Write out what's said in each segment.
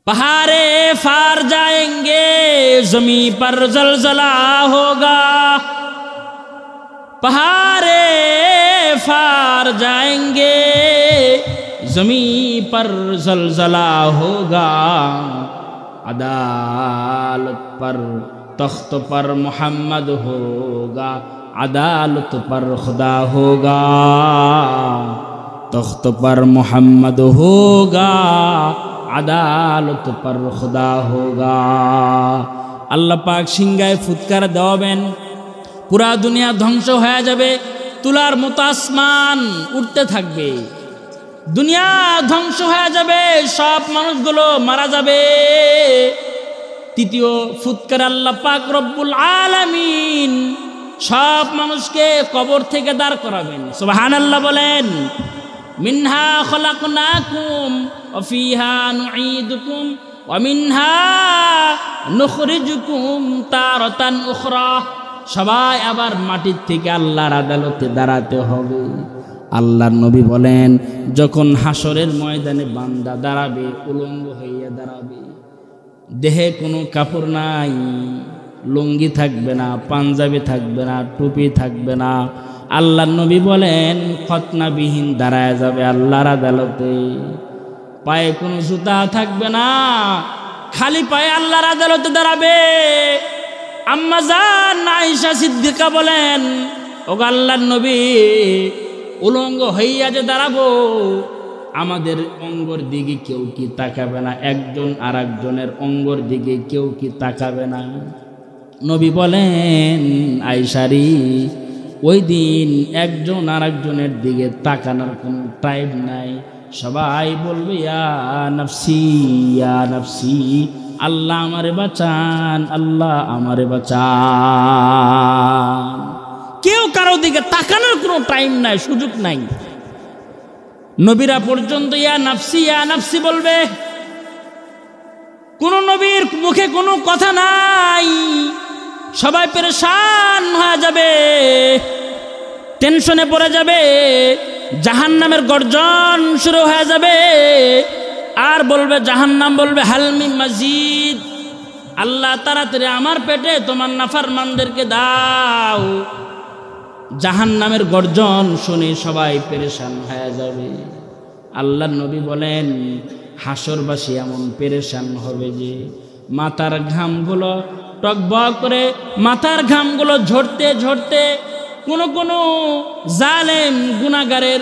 पहाड़े फार जाएंगे जमी पर जलजला होगा, पहाड़े फार जाएंगे जमी पर जलजला होगा, अदालत पर तख्त पर मोहम्मद होगा, अदालत पर खुदा होगा, तख्त पर मोहम्मद होगा, আদালত পর খুদা হোগা। আল্লাহ পাক সিংহায় ফুৎকার দেওয়াবেন, পুরা দুনিয়া ধ্বংস হয়ে যাবে, তুলার মতো আসমান উঠতে থাকবে, দুনিয়া ধ্বংস হয়ে যাবে, সব মানুষগুলো মারা যাবে। তৃতীয় ফুৎকার আল্লাহ পাক রব্বুল আলামিন সব মানুষকে কবর থেকে দাঁড় করাবেন। সুবহানাল্লাহ বলেন। মিনহা খলাকনাকুম ওয়া ফিহা নুঈদুকুম ওয়া মিনহা নুখরিজুকুম তারাতান উখরা। সবাই আবার মাটির থেকে আল্লাহর আদালতে দাঁড়াতে হবে। আল্লাহর নবী বলেন, যখন হাসরের ময়দানে বান্দা দাঁড়াবে, উলঙ্গ হইয়া দাঁড়াবে, দেহে কোনো কাপড় নাই, লুঙ্গি থাকবে না, পাঞ্জাবি থাকবে না, টুপি থাকবে না। আল্লাহর নবী বলেন, খতনাবিহীন দাঁড়ায় যাবে আল্লাহর আদালতে, পায়ে কোনো জুতা থাকবে না, খালি পায়ে আল্লাহর আদালতে দাঁড়াবে। আম্মা জান আয়েশা সিদ্দিকা বলেন, ওগো আল্লাহর নবী, উলঙ্গ হইয়া যে দাঁড়াবো, আমাদের অঙ্গর দিকে কেউ কি তাকাবে না? একজন আর একজনের অঙ্গর দিকে কেউ কি তাকাবে না? নবী বলেন, আয়েশারি, ওই দিন একজন আর একজনের দিকে তাকানোর কোনো টাইম নাই, সবাই বলবে ইয়া নফসি ইয়া নফসি, আল্লাহ আমারে বাঁচান, আল্লাহ আমারে বাঁচান। কেউ কারো দিকে তাকানোর কোনো টাইম নাই, সুযোগ নাই। নবীরা পর্যন্ত ইয়া নফসি বলবে, কোন নবীর মুখে কোনো কথা নাই, সবাই পেরেশান হয়ে যাবে, টেনশনে পড়ে যাবে, জাহান্নামের গর্জন শুরু হয়ে যাবে। আর বলবে জাহান্নাম, বলবে হালমি মাজিদ, আল্লাহ তাড়াতাড়ি আমার পেটে তোমার নাফরমানদেরকে দাও। জাহান্নামের গর্জন শুনে সবাই পেরেশান হয়ে যাবে। আল্লাহর নবী বলেন, হাসরবাসী এমন পেরেশান হবে যে মাথার ঘামগুলো টকবক করে, মাথার ঘামগুলো ঝরতে ঝরতে কোনো জালেম গুনাহগারের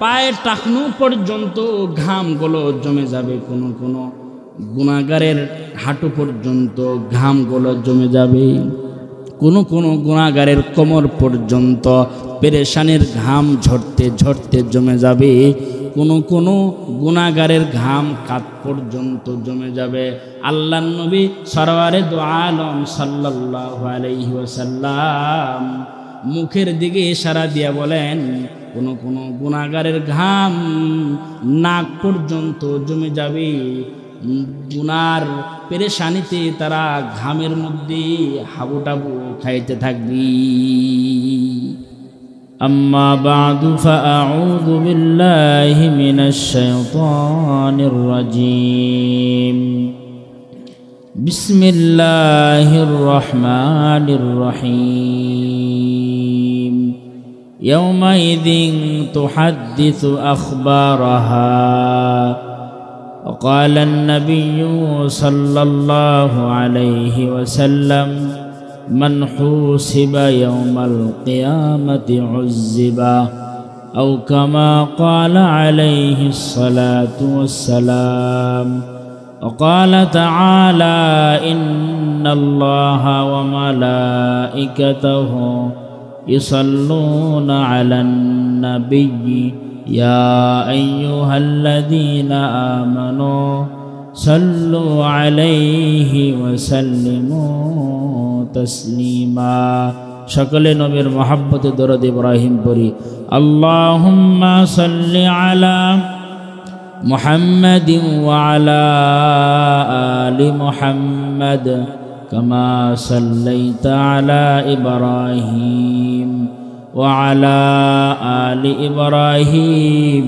পায়ের টাকনু পর্যন্ত ঘামগুলো জমে যাবে, কোনো গুনাহগারের হাঁটু পর্যন্ত ঘামগুলো জমে যাবে, কোনো গুনাহগারের কোমর পর্যন্ত পেরেশানির ঘাম ঝরতে ঝরতে জমে যাবে, কোনো গুনাহগারের ঘাম কাঁধ পর্যন্ত জমে যাবে। আল্লাহর নবী সরওয়ারে দু আলম সাল্লাল্লাহু আলাইহি ওয়াসাল্লাম মুখের দিকে ইশারা দিয়া বলেন, কোনো গুনাহগারের ঘাম নাক পর্যন্ত জমে যাবে, গুনার পেরেশানিতে তারা ঘামের মধ্যে হাবুটাবু খাইতে থাকবে। أما بعد فأعوذ بالله من الشيطان الرجيم. بسم الله الرحمن الرحيم. يومئذ تحدث أخبارها. وقال النبي صلى الله عليه وسلم: من حوسب يوم القيامة عذب، أو كما قال عليه الصلاة والسلام. وقال تعالى: إن الله وملائكته يصلون على النبي يا أيها الذين آمنوا صلوا عليه وسلموا تسليما. সকলে নবীর মহব্বতে দরুদ ইব্রাহিম পড়ি। আল্লাহুম্মা সাল্লি আলা মুহাম্মাদিন ওয়া আলা আলি মুহাম্মাদ কামা সাল্লাইতা আলা ইব্রাহিম ওয়া আলা আলি ইব্রাহিম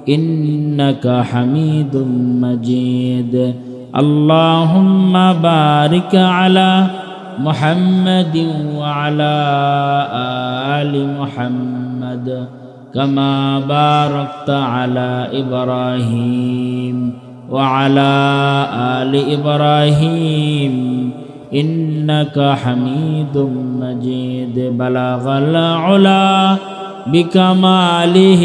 إنك حميد مجيد اللهم بارك على محمد وعلى آل محمد كما باركت على إبراهيم وعلى آل إبراهيم إنك حميد مجيد بلغ العلا بكماله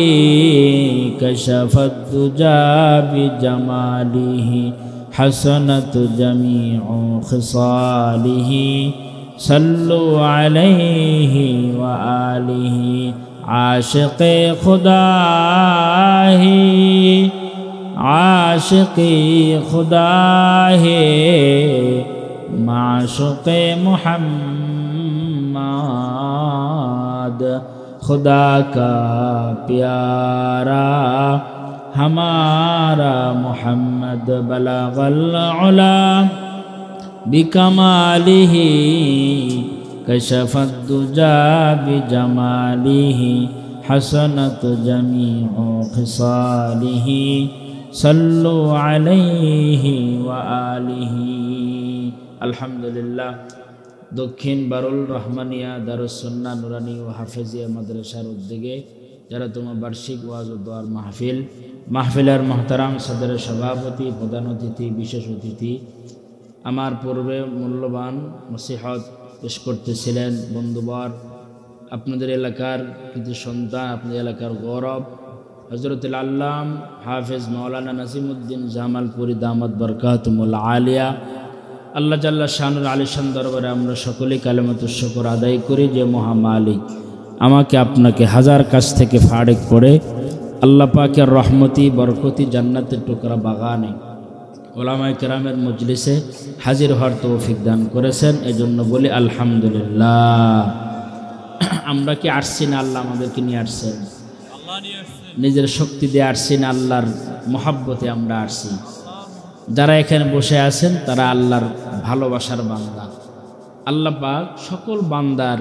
كشف الدجى بجماله حسنت جميع خصاله صلوا عليه وآله عاشق خداه عاشق خداه معشوق محمد खुदा का प्यारा हमारा मोहम्मद बलगल उला बिकमालिही कशफत दुजा बिजमालिही हसनत जमीउ खिसालिही सल्लु अलैहि व आलिही। अल्हम्दुलिल्लाह। दक्षिण बारुल रहमानिया दारुस्सुन्नाह নুরানী ও হাফেজিয়া মাদ্রাসার উদ্যোগে যারা তোমার বার্ষিক ওয়াজ ও দোয়ার মাহফিলের মহতারাম সদরের সভাপতি, প্রধান অতিথি, বিশেষ অতিথি, আমার পূর্বে মূল্যবান নসিহত পেশ করতেছিলেন বন্ধুবর, আপনাদের এলাকার কৃতি সন্তান, আপনাদের এলাকার গৌরব হযরতুল আল্লাম হাফেজ মাওলানা নাজিমউদ্দিন জামালপুরী দামাত বরকাতুল আলিয়া, আল্লাহ জাল্লা শানুল আলিশান দরবারে আমরা সকলেই কালেমাতুশ শুকর আদায় করি যে মহামালিক আমাকে আপনাকে হাজার কাছ থেকে ফাড়েক করে আল্লাহ পাকের রহমতি বরকতি জান্নাতের টুকরা বাগানে ওলামায়ে কেরামের মজলিসে হাজির হওয়ার তৌফিক দান করেছেন। এজন্য বলি আলহামদুলিল্লাহ। আমরা কি আসছি না আল্লাহ আমাদেরকে নিয়ে আসছেন? নিজের শক্তি দিয়ে আসছি না আল্লাহর মহাব্বতে আমরা আসছি? যারা এখানে বসে আছেন তারা আল্লাহর ভালোবাসার বান্দা। আল্লাহ পাক সকল বান্দার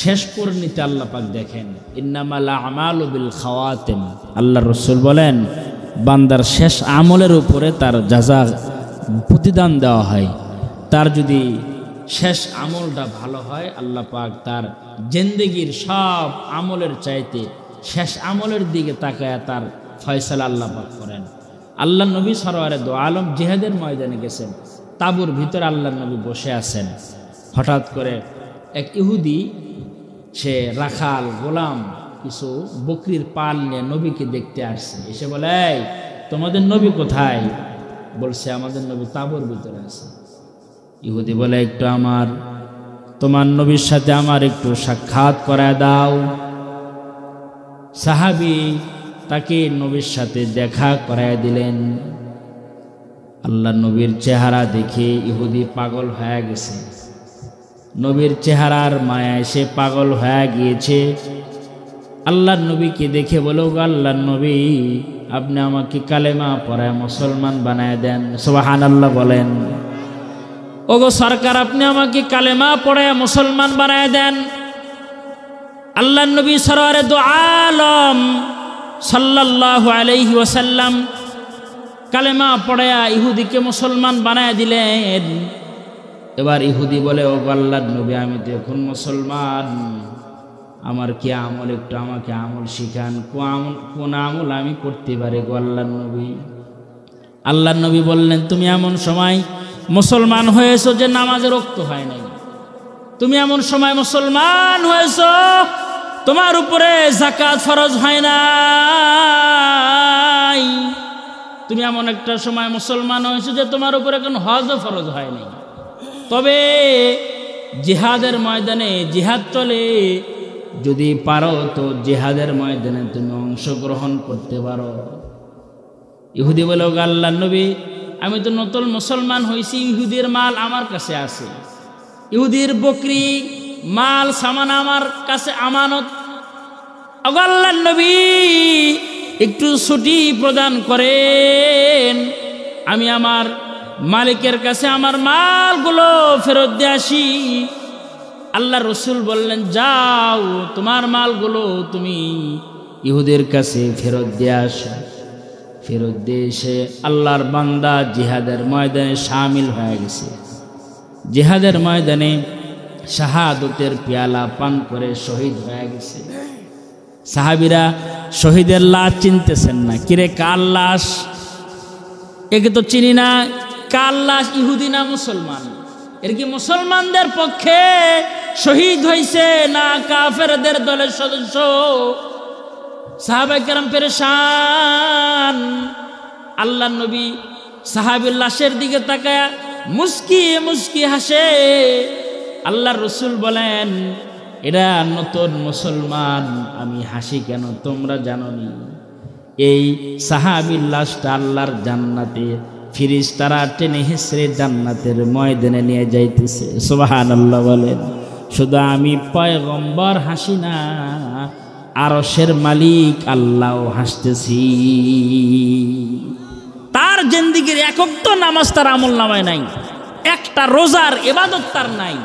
শেষ পরিণতি আল্লাহ পাক দেখেন। ইন্নামাল আমালু বিল খাওয়াতিম, আল্লাহর রাসূল বলেন বান্দার শেষ আমলের উপরে তার জাযা প্রতিদান দেওয়া হয়। তার যদি শেষ আমলটা ভালো হয় আল্লাহ পাক তার জিন্দেগীর সব আমলের চাইতে শেষ আমলের দিকে তাকায় তার ফয়সালা আল্লাহ পাক করেন। আল্লাহ নবী সরওয়ারে দো আলম জিহাদের ময়দানে গেছেন, তাঁবুর ভিতরে আল্লাহ নবী বসে আছেন। হঠাৎ করে এক ইহুদি, সে রাখাল গোলাম, কিছু বকরির পাল নিয়ে নবীকে দেখতে আসছে। এসে বলে, এই তোমাদের নবী কোথায়? বলছে আমাদের নবী তাঁবুর ভিতরে আছে। ইহুদি বলে, একটু তোমার নবীর সাথে আমার একটু সাক্ষাৎ করায় দাও। সাহাবী তাকে নবীর সাথে দেখা করায় দিলেন। আল্লাহ নবীর চেহারা দেখে ইহুদি পাগল হয়ে গেছে, নবীর চেহারার মায়ায় সে পাগল হয়ে গিয়েছে। আল্লাহ নবীকে দেখে বলো, আল্লাহ নবী আপনি আমাকে কালেমা পড়ায় মুসলমান বানায় দেন। সুবহানাল্লাহ বলেন। ওগো সরকার, আপনি আমাকে কালেমা পড়ায় মুসলমান বানায় দেন। আল্লাহ নবী সরওয়ারে দো আলম সাল্লাল্লাহু আলাইহি ওয়াসাল্লাম কালেমা পড়ায়া ইহুদিকে মুসলমান বানায় দিলেন। এবার ইহুদি বলে, ও আল্লাহর নবী আমি তো এখন মুসলমান, আমার কি আমল, একটু আমাকে আমল শিখান, কোন আমল আমি করতে পারি গো আল্লাহর নবী? আল্লাহর নবী বললেন, তুমি এমন সময় মুসলমান হয়েছো যে নামাজে রক্ত হয় নাই, তুমি এমন সময় মুসলমান হয়েছো তোমার উপরে যাকাত ফরজ হয় নাই, তুমি এমন একটা সময় মুসলমান হয়েছো যে তোমার উপরে কোনো হজও ফরজ হয় নাই। তবে জিহাদের ময়দানে জিহাদ চলে, যদি পারো তো জিহাদের ময়দানে তুমি অংশগ্রহণ করতে পারো। ইহুদি বলে, আল্লাহর নবী আমি তো নতুন মুসলমান হয়েছি, ইহুদির মাল আমার কাছে আছে, ইহুদির বকরি মাল সামান আমার কাছে আমানত। আল্লাহর নবী একটু ছুটি প্রদান করেন, আমি আমার মালিকের কাছে আমার মালগুলো ফেরত দিয়ে আসি। আল্লাহ রসুল বললেন, যাও তোমার মালগুলো তুমি ইহুদের কাছে ফেরত দিয়ে আসে। ফেরত দিয়ে এসে আল্লাহর বান্দা জিহাদের ময়দানে শামিল হয়ে গেছে। জিহাদের ময়দানে শাহাদতের পেয়ালা পান করে শহীদ হয়ে গেছে। সাহাবীরা শহীদের লাশ চিনতেছেন না, কিরে কার লাশ? একে তো চিনি না, কার লাশ? ইহুদি না মুসলমান? এর কি মুসলমানদের পক্ষে শহীদ হয়েছে না কাফেরদের দলের সদস্য? সাহাবায়ে কেরাম পেরেশান। আল্লাহর নবী সাহাবীর লাশের দিকে তাকায় মুস্কি মুস্কি হাসে। আল্লাহর রাসূল বলেন, এরা নতুন মুসলমান, আমি হাসি কেন তোমরা জানোনি? এই সাহাবীর লাশটা আল্লাহর জান্নাতে ফেরেশতারা টেনে হিঁচড়ে জান্নাতের ময়দানে নিয়ে যাইতেছে। সুবহানাল্লাহ বলেন। শুধু আমি পয়গম্বর হাসি না, আরশের মালিক আল্লাহ হাসতেছি। তার জিন্দেগীর একক তো নামাজ তার আমল নামায় নাই, একটা রোজার ইবাদত তার নাই,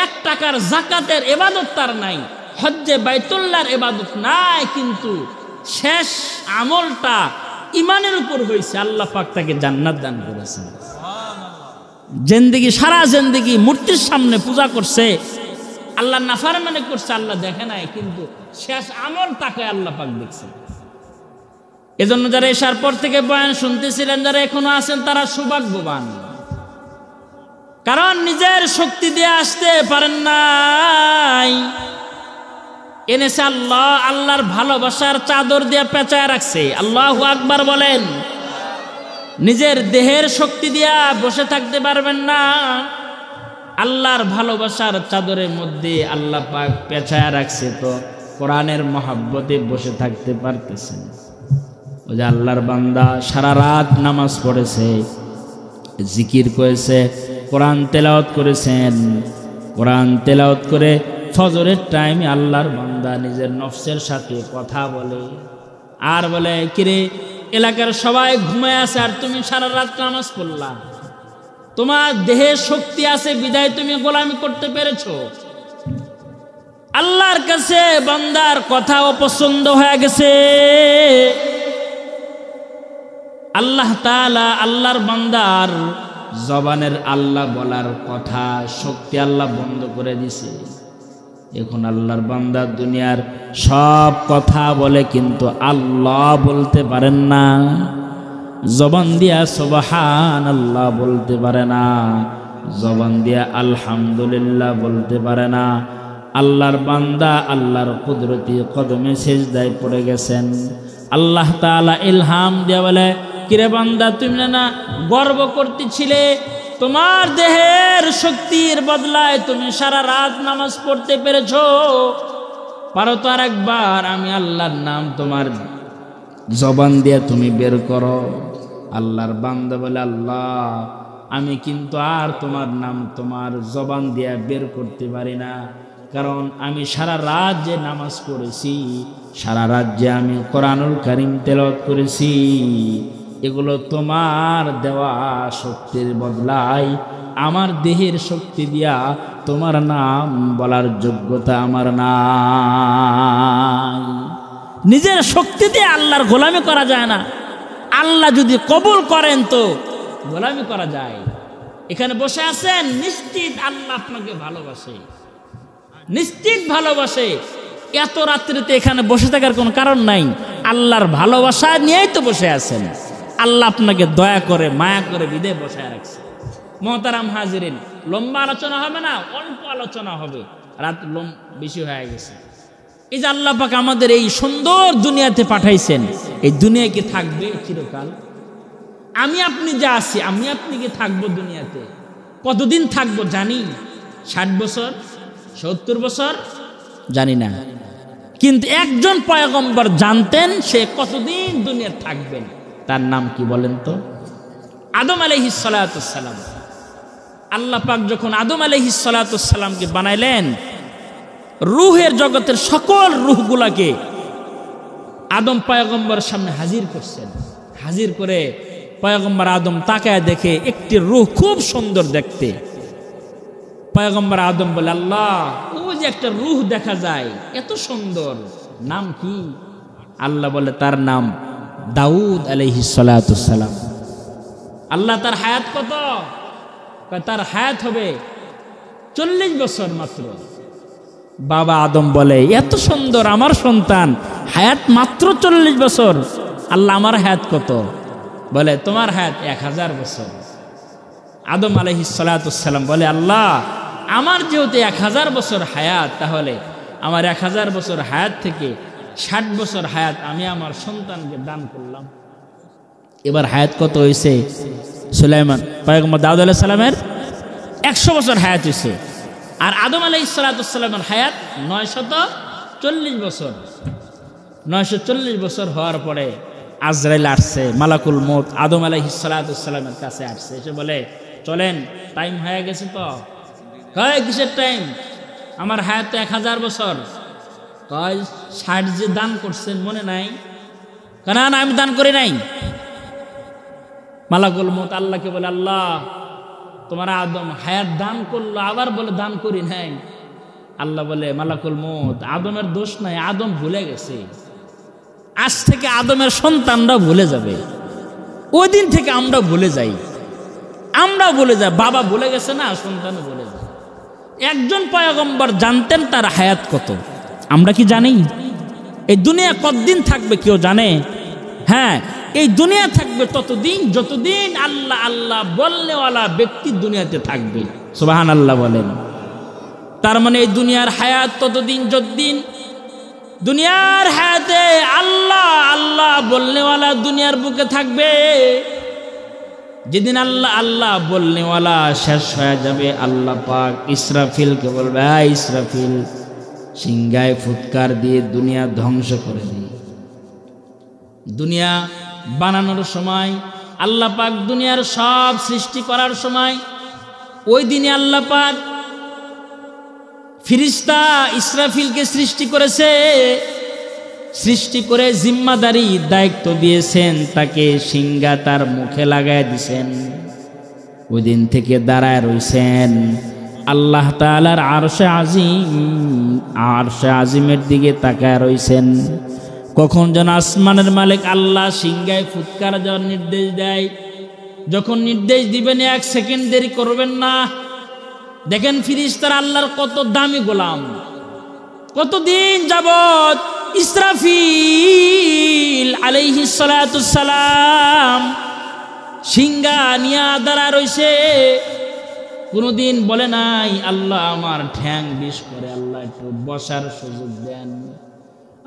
1 টাকার যাকাতের ইবাদত তার নাই, হজ্জে বাইতুল্লাহর ইবাদত নাই, কিন্তু শেষ আমলটা ইমানের উপর হয়েছে। আল্লাহ পাক তাকে জান্নাত দান করেছেন। জিন্দেগি সারা জিন্দেগি মূর্তির সামনে পূজা করছে, আল্লাহ নাফরমানি করছে, আল্লাহ দেখে নাই, কিন্তু শেষ আমল তাকে আল্লাহ পাক দেখছেন। এজন্য যারা এশার পর থেকে বয়ান শুনতেছিলেন, যারা এখনো আছেন, তারা সৌভাগ্যবান। কারণ নিজের শক্তি দিয়ে আসতে পারেন নাই, এনেছে আল্লাহ। আল্লাহর ভালোবাসার চাদর দিয়ে পেঁচায় রাখছে। আল্লাহু আকবার বলেন। নিজের দেহের শক্তি দিয়া বসে থাকতে পারবেন না, আল্লাহর ভালোবাসার চাদরের মধ্যে আল্লাহ পাক পেঁচায় রাখছে, তো কোরআনের মহব্বতে বসে থাকতে পারতেছেন। ওই যে আল্লাহর বান্দা সারা রাত নামাজ পড়েছে, জিকির করেছে, কোরআন তেলাওয়াত করেছেন। কোরআন তেলাওয়াত করে ফজরের টাইমে আল্লাহর বান্দা নিজের নফসের সাথে কথা বলে, আর বলে, কিরে এলাকার সবাই ঘুমায় আছে আর তুমি সারা রাত নামাজ পড়লা, তোমার দেহে শক্তি আছে বিদায় তুমি গোলামি করতে পেরেছো। আল্লাহর কাছে বান্দার কথা অপছন্দ হয়ে গেছে। আল্লাহ তাআলা আল্লাহর বান্দার জবানের আল্লাহ বলার কথা শক্তি আল্লাহ বন্ধ করে দিছে। এখন আল্লাহর বান্দা দুনিয়ার সব কথা বলে, কিন্তু আল্লাহ বলতে পারেন না। জবান দিয়া সুবহানাল্লাহ বলতে পারে না, জবান দিয়া আলহামদুলিল্লাহ বলতে পারে না। আল্লাহর বান্দা আল্লাহর কুদরতি কদমে সিজদায় পড়ে গেছেন। আল্লাহ তাআলা ইলহাম দিয়া বলে, কিরে বান্দা, তুমি না গর্ব করতেছিলে তোমার দেহের শক্তির বদলায় তুমি সারা রাত নামাজ পড়তে পেরেছো, পারো তো আর একবার আমি আল্লাহর নাম তোমার জবান দিয়ে তুমি বের করো। আল্লাহর বান্দা বলে, আল্লাহ আমি কিন্তু আর তোমার নাম তোমার জবান দিয়ে বের করতে পারি না, কারণ আমি সারা রাত যে নামাজ পড়েছি, সারা রাত যে আমি কোরআনুল কারীম তেলাওয়াত করেছি, এগুলো তোমার দেওয়া শক্তির বদলায় আমার দেহের শক্তি দিয়া তোমার নাম বলার যোগ্যতা আমার নাই। নিজের শক্তি দিয়ে আল্লাহর গোলামি করা যায় না। আল্লাহ যদি কবুল করেন তো গোলামি করা যায়। এখানে বসে আছেন, নিশ্চিত আল্লাহ আপনাকে ভালোবাসে, নিশ্চিত ভালোবাসে। এত রাত্রিতে এখানে বসে থাকার কোনো কারণ নাই, আল্লাহর ভালোবাসা নিয়েই তো বসে আছেন। আল্লাহ আপনাকে দয়া করে মায়া করে বিদে বসায় রাখছে। মোহতারাম হাজিরিন, লম্বা আলোচনা হবে না, অল্প আলোচনা হবে, রাত বেশি হয়ে গেছে। এই যে আল্লাহ পাক আমাদের এই সুন্দর দুনিয়াতে পাঠাইছেন, এই দুনিয়া কি থাকবে চিরকাল? আমি আপনি যা আছি, আমি আপনি কি থাকবো দুনিয়াতে? কতদিন থাকবো জানি? 60 বছর, 70 বছর, জানি না। কিন্তু একজন পয়গম্বর জানতেন সে কতদিন দুনিয়ায় থাকবেন। তার নাম কি বলেন তো? আদম আলাইহিস সালাতুস সালাম। আল্লাহ পাক যখন আদম আলাইহিস সালাতুস সালামকে বানাইলেন, রূহের জগতের সকল রূহগুলাকে আদম পয়গম্বরের সামনে হাজির করছেন। হাজির করে পয়গম্বর আদম তাকায় দেখে একটি রূহ খুব সুন্দর দেখতে। পয়গম্বর আদম বলে, আল্লাহ, ও যে একটা রূহ দেখা যায় এত সুন্দর, নাম কি? আল্লাহ বলে তার নাম দাউদ আলাইহিস সালাতুস সালাম। আল্লাহ তার হায়াত কত? তার হায়াত হবে 40 বছর মাত্র। বাবা আদম বলে এত সুন্দর আমার সন্তান, হায়াত মাত্র 40 বছর। আল্লাহ আমার হায়াত কত? বলে তোমার হায়াত 1000 বছর। আদম আলাইহিস সালাতুস সালাম বলে আল্লাহ আমার যেহেতু 1000 বছর হায়াত, তাহলে আমার 1000 বছর হায়াত থেকে 60 বছর হায়াত আমি আমার সন্তানকে দান করলাম। এবার হায়াত কত হয়েছে? সুলাইমান পয়গম্বর দাউদ আলাইহিস সালামের 100 বছর হায়াত হয়েছে। আর আদম আলাইহিস সালাতুস সালামের হায়াত 940 বছর। 940 বছর হওয়ার পরে আজরাইল আসছে, মালাকুল মউত আদম আলাইহিস সালাতুস সালামের কাছে আসছে, এসে বলে চলেন টাইম হয়ে গেছে। তো কয় কিসের টাইম? আমার হায়াত তো 1000 বছর। কয় 60 যে দান করছেন মনে নাই? না না আমি দান করি নাই। মালাকুল মউত আল্লাহকে বলে আল্লাহ তোমার আদম হায়াত দান করলো, আবার বলে দান করি নাই। আল্লাহ বলে মালাকুল মউত আদমের দোষ নাই, আদম ভুলে গেছে। আজ থেকে আদমের সন্তানরা ভুলে যাবে। ওই দিন থেকে আমরা ভুলে যাই, আমরা ভুলে যাই। বাবা ভুলে গেছে না, সন্তান ভুলে যায়। একজন পয়গম্বর জানতেন তার হায়াত কত। আমরা কি জানি? এই দুনিয়া কতদিন থাকবে কেউ জানে? হ্যাঁ, এই দুনিয়া থাকবে ততদিন যতদিন আল্লাহ আল্লাহ বলনেওয়ালা ব্যক্তি দুনিয়াতে থাকবে। সুবহানাল্লাহ বলেন। তার মানে এই দুনিয়ার হায়াত ততদিন যতদিন দুনিয়ার হায়াতে আল্লাহ আল্লাহ বলনেওয়ালা দুনিয়ার বুকে থাকবে। যেদিন আল্লাহ আল্লাহ বলনেওয়ালা শেষ হয়ে যাবে, আল্লাহ পাক ইসরাফিলকে বলবে ইসরাফিল সিংহায় ফুৎকার দিয়ে দুনিয়া ধ্বংস করে দিই। দুনিয়া বানানোর সময় আল্লাহ পাক দুনিয়ার সব সৃষ্টি করার সময় ওই দিনে আল্লাহ পাক ফিরিস্তা ইসরাফিলকে সৃষ্টি করেছে। সৃষ্টি করে জিম্মাদারি দায়িত্ব দিয়েছেন, তাকে সিংহা তার মুখে লাগায় দিয়েছেন। ওই দিন থেকে দাঁড়ায় রইছেন আল্লাহ তাআলার আরশে আজিম, আরশে আজিমের দিকে তাকায় রইছেন। কখন যেন আসমানের মালিক আল্লাহ সিংহায় ফুৎকার দেওয়ার নির্দেশ দেয়। যখন নির্দেশ দিবেন 1 সেকেন্ড দেরি করবেন না। দেখেন ফিরিস্তারা আল্লাহর কত দামি গোলাম, কতদিন যাবত ইসরাফিল আলাইহিস সালাতুস সালাম সিংহা নিয়া দাঁড়া রইছে। কোনদিন বলে নাই আল্লাহ আমার ঠ্যাং বিষ করে, আল্লাহ একটু বসার সুযোগ দেন,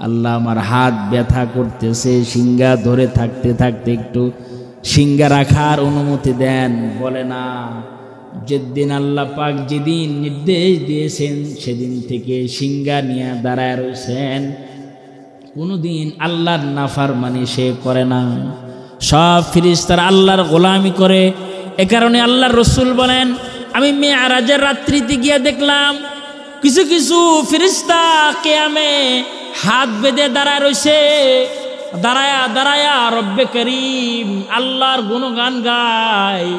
আল্লাহ আমার হাত ব্যথা করতেছে, সিংহা ধরে থাকতে থাকতে একটু সিংহা রাখার অনুমতি দেন। বলে না। যেদিন আল্লাহ পাক যেদিন নির্দেশ দিয়েছেন সেদিন থেকে সিংহা নিয়ে দাঁড়ায় রয়েছেন। কোনোদিন আল্লাহর নাফরমানি সে করে না। সব ফিরিস্তারা আল্লাহর গোলামি করে। এ কারণে আল্লাহর রাসূল বলেন আমি মেরাজের রাত্রিতে গিয়ে দেখলাম কিছু কিছু ফিরিস্তা কিয়ামে হাত বেঁধে দাঁড়ায় রয়েছে। দাঁড়ায়া দাঁড়ায়া রব্বে করিম আল্লাহর গুণগান গায়।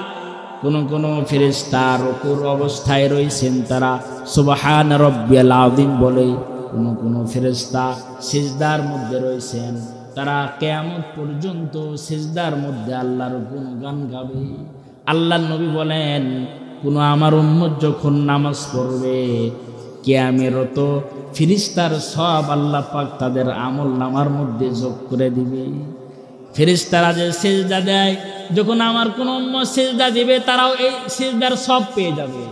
কোন ফেরেশতা রুকুর অবস্থায় রয়েছেন, তারা সুবহান রব্বিয়াল আযীম বলে। কোন ফেরেশতা সিজদার মধ্যে রয়েছেন, তারা কিয়ামত পর্যন্ত সিজদার মধ্যে আল্লাহর গুণগান গাবে। আল্লাহর নবী বলেন কোন আমার উম্মত যখন নামাজ পড়বে কিয়ামত ফেরেশতার সব আল্লাহ পাক তাদের আমল নামার মধ্যে যোগ করে দিবে। ফেরেশতারা যে সিজদা দেয়, যখন আমার কোন উম্মত সিজদা দিবে তারাও এই সিজদার সব পেয়ে যাবে।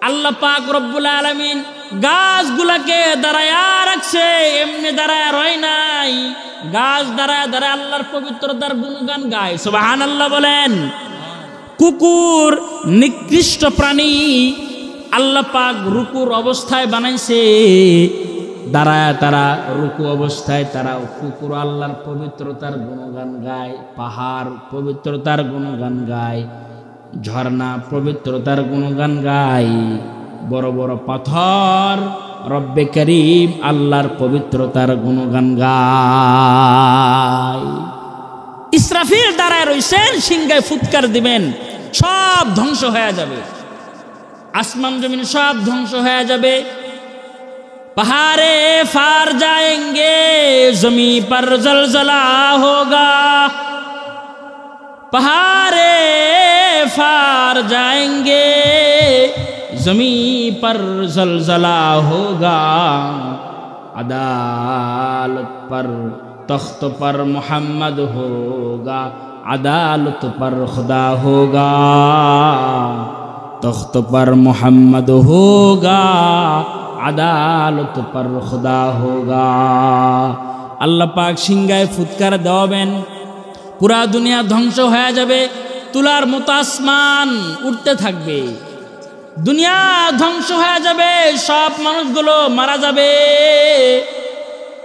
আল্লাহ পাক রব্বুল আলামিন গাছগুলাকে দাঁড়ায়া রাখছে, এমনি দাঁড়ায়া রয় নাই। গাছ দাঁড়ায় দাঁড়ায় আল্লাহর পবিত্রতার গুণগান গায়। সুবহানাল্লাহ বলেন। কুকুর নিকৃষ্ট প্রাণী, আল্লাহ পাক রুকুর অবস্থায় বানাইছে। দাঁড়ায় তারা রুকু অবস্থায় তারা কুকুর আল্লাহর পবিত্রতার গুণগান গায়। পাহাড় পবিত্রতার গুণগান গায়, ঝর্ণা পবিত্রতার গুণগান গায়। বড় বড় পাথর রব্বে করিম আল্লাহর পবিত্রতার গুণগান গায়। ইসরাফিল দাঁড়ায় রইছেন, সিংহায় ফুৎকার দিবেন, সব ধ্বংস হয়ে যাবে। আসমান জমিন সব ধ্বংস হয়ে যাবে। पहाड़े फार जाएंगे जमी पर जलजला होगा, पहाड़े फार जाएंगे जमी पर जलजला होगा, अदालत पर तख्त पर मोहम्मद होगा, अदालत पर खुदा होगा, तख्त पर मोहम्मद होगा, আদালত পর খুদা হোগা। আল্লাহ পাক সিংহায় ফুৎকার দেওয়াবেন, পুরা দুনিয়া ধ্বংস হয়ে যাবে, তুলার মতো আসমান উঠতে থাকবে, দুনিয়া ধ্বংস হয়ে যাবে, সব মানুষগুলো মারা যাবে।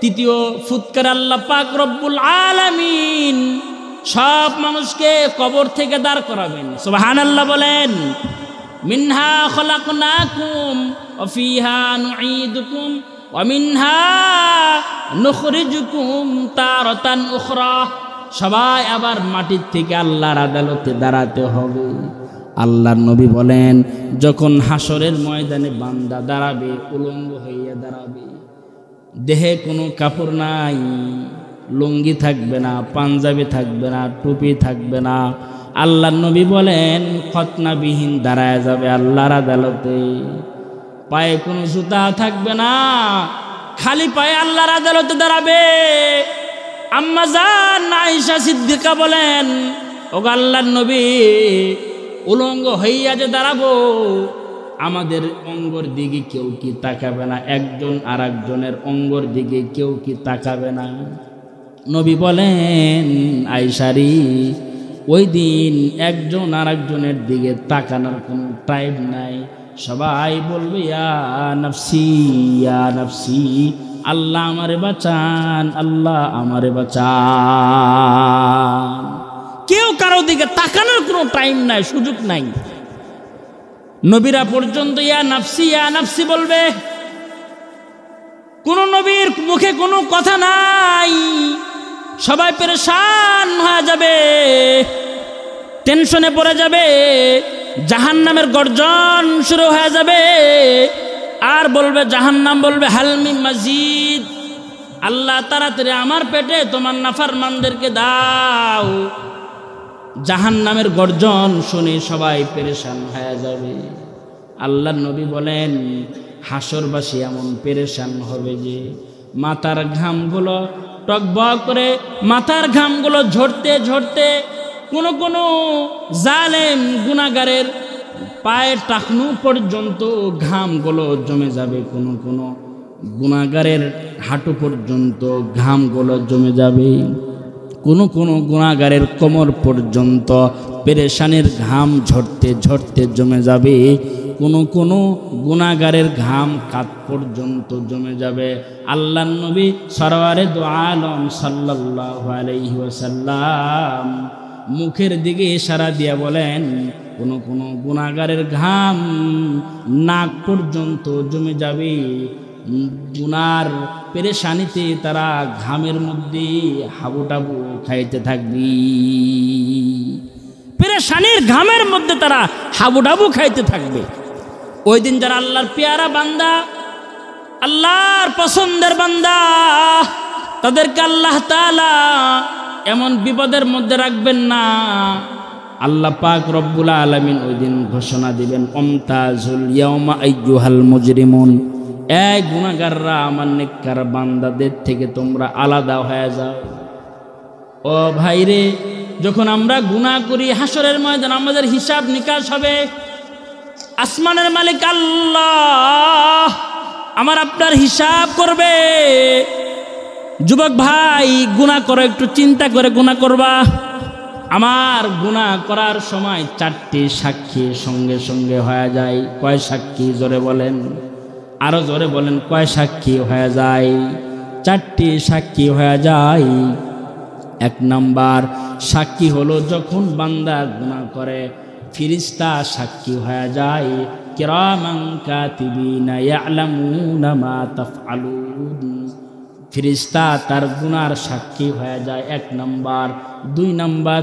তৃতীয় ফুৎকার আল্লাহ পাক রব্বুল আলামিন সব মানুষকে কবর থেকে দাঁড় করাবেন। সুবহানাল্লাহ বলেন। মিনহা খলাকনাকুম ওয়া ফিহা নুঈদুকুম ওয়া মিনহা নুখরিজুকুম তারাতান উখরা। সবাই আবার মাটির থেকে আল্লাহর আদালতে দাঁড়াতে হবে। আল্লাহর নবী বলেন, যখন হাসরের ময়দানে বান্দা দাঁড়াবে, উলঙ্গ হইয়া দাঁড়াবে, দেহে কোনো কাপড় নাই, লুঙ্গি থাকবে না, পাঞ্জাবি থাকবে না, টুপি থাকবে না। আল্লাহর নবী বলেন, খতনাবিহীন দাঁড়ায় যাবে আল্লাহর আদালতে, পায়ে কোনো জুতা থাকবে না, খালি পায়ে আল্লাহর আদালতে দাঁড়াবে। আম্মা জান আয়েশা সিদ্দিকা বলেন, ওগো আল্লাহর নবী, উলঙ্গ হইয়া যে দাঁড়াবো, আমাদের অঙ্গর দিকে কেউ কি তাকাবে না? একজন আর একজনের অঙ্গর দিকে কেউ কি তাকাবে না? নবী বলেন, আয়েশারি, ওই দিন একজন আর একজনের দিকে তাকানোর কোনো টাইম নাই, সবাই বলবে ইয়া নফসি ইয়া নফসি, আল্লাহ আমারে বাঁচান, আল্লাহ আমারে বাঁচান। কেউ কারো দিকে তাকানোর কোনো টাইম নাই, সুযোগ নাই। নবীরা পর্যন্ত ইয়া নাফসি বলবে, কোন নবীর মুখে কোনো কথা নাই, সবাই পেরেশান হয়ে যাবে, টেনশনে পড়ে যাবে, জাহান্নামের গর্জন শুরু হয়ে যাবে। আর বলবে জাহান্নাম, বলবে হালমি মাজিদ, আল্লাহ তাড়াতাড়ি আমার পেটে তোমার নাফরমানদেরকে দাও। জাহান্নামের গর্জন শুনে সবাই পেরেশান হয়ে যাবে। আল্লাহর নবী বলেন, হাসরবাসী এমন পেরেশান হবে যে মাথার ঘামগুলো টকবক করে, মাথার ঘামগুলো ঝরতে ঝরতে কোনো জালেম গুনাহগারের পায়ের টাকনু পর্যন্ত ঘামগুলো জমে যাবে, কোনো গুনাহগারের হাঁটু পর্যন্ত ঘামগুলো জমে যাবে, কোনো গুনাহগারের কোমর পর্যন্ত পেরেশানির ঘাম ঝরতে ঝরতে জমে যাবে, কোনো গুনাহগারের ঘাম কাঁধ পর্যন্ত জমে যাবে। আল্লাহর নবী সরওয়ারে দু আলম সাল্লাল্লাহু আলাইহি ওয়াসাল্লাম মুখের দিকে ইশারা দিয়ে বলেন, কোনো গুনাহগারের ঘাম নাক পর্যন্ত জমে যাবে, গুনার পেরেশানিতে তারা ঘামের মধ্যে হাবুটাবু খাইতে থাকবে, পেরেশানির ঘামের মধ্যে তারা হাবুডাবু খাইতে থাকবে। ওই দিন যারা আল্লাহর পেয়ারা বান্দা, আল্লাহর পছন্দের বান্দা, তাদেরকে আল্লাহ তাআলা এমন বিপদের মধ্যে রাখবেন না। আল্লাহ পাক রব্বুল আলামিন ওই দিন ঘোষণা দিবেন, আমতাজুল ইয়াউমা আইয়ুহাল মুজরিমুন, এই গুনাহগাররা আমার নেককার বান্দাদের থেকে তোমরা আলাদা হয়ে যাও। ও ভাইরে, যখন আমরা গুনাহ করি, হাসরের ময়দানে আমাদের হিসাব নিকাশ হবে। আসমানের মালিক আল্লাহ আমার আপনার হিসাব করবে। যুবক ভাই, গুনাহ করো, একটু চিন্তা করে গুনাহ করবা। আমার গুনাহ করার সময় 4টি সাক্ষী সঙ্গে সঙ্গে হয়ে যায়। কয় সাক্ষী? জোরে বলেন, আরো জোরে বলেন, কয় সাক্ষী হয়ে যায়? 4টি সাক্ষী হয়ে যায়। 1 নাম্বার সাক্ষী হলো যখন বান্দা গুনাহ করে, ফেরেশতা সাক্ষী হয়ে যায়, কিরামান কাতিবিনা ইয়ালামুনা মা তাফআলুন, ফেরেশতা তার গুনার সাক্ষী হয়ে যায় 1 নাম্বার। 2 নাম্বার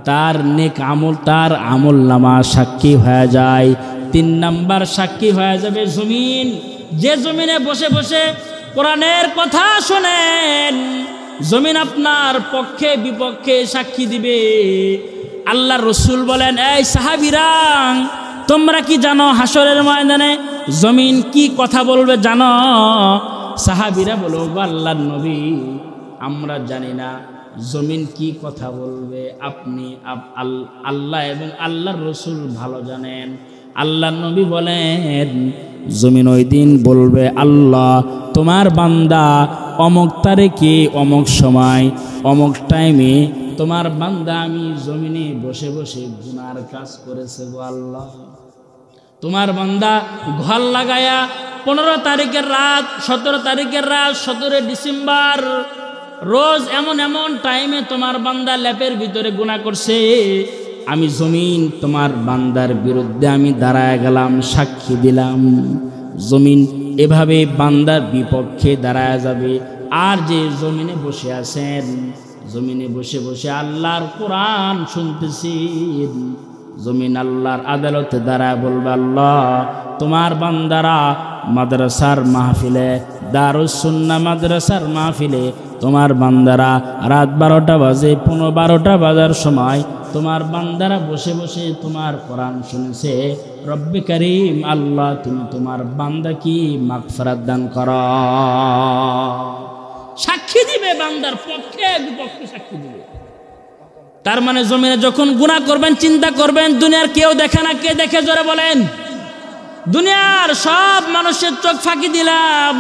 তার নেক আমল, তার আমল নামা সাক্ষী হয়ে যায়। 3 নাম্বার সাক্ষী হয়ে যাবে জমিন। যে জমিনে বসে বসে কোরআনের কথা শোনেন, জমিন আপনার পক্ষে বিপক্ষে সাক্ষী দিবে। আল্লাহ রসুল বলেন, এই সাহাবীরা, তোমরা কি জানো হাসরের ময়দানে জমিন কি কথা বলবে জানো? সাহাবীরা বলো, আল্লাহর নবী, আমরা জানি না জমিন কি কথা বলবে, আপনি আল্লাহ এবং আল্লাহর রসুল ভালো জানেন। আল্লাহর নবী বলেন, জমিন ওই দিন বলবে, আল্লাহ তোমার বান্দা অমুক তারিখে অমুক সময় অমুক টাইমে তোমার বান্দা আমি জমিনে বসে বসে গুনার কাজ করেছে গো আল্লাহ। তোমার বান্দা ঘর লাগায়া 15 তারিখের রাত, 17 তারিখের রাত, 17 ডিসেম্বর রোজ এমন এমন টাইমে তোমার বান্দা ল্যাপের ভিতরে গুনাহ করছে। আমি জমিন তোমার বান্দার বিরুদ্ধে আমি দাঁড়ায় গেলাম, সাক্ষী দিলাম। জমিন এভাবে বান্দার বিপক্ষে দাঁড়ায় যাবে। আর যে জমিনে বসে আছেন, জমিনে বসে বসে আল্লাহর কোরআন শুনতেছেন, জমিন আল্লাহর আদালতে দাঁড়ায় বলবে, আল্লাহ তোমার বান্দারা মাদ্রাসার মাহফিলে, দারুস সুন্নাহ মাদ্রাসার মাহফিলে তোমার বান্দারা রাত 12টা বাজে 12টা বাজার সময় তোমার বান্দারা বসে বসে তোমার কোরআন শুনেছে। রব্বে করিম আল্লাহ, তুমি তোমার বান্দা কি মাগফিরাত দান করো। সাক্ষী দিবে, বান্দার পক্ষে বিপক্ষে সাক্ষী দিবে। তার মানে জমিনে যখন গুনাহ করবেন চিন্তা করবেন, দুনিয়ার কেউ দেখে না, কে দেখে জোরে বলেন? দুনিয়ার সব মানুষের চোখ ফাঁকি দিলাম,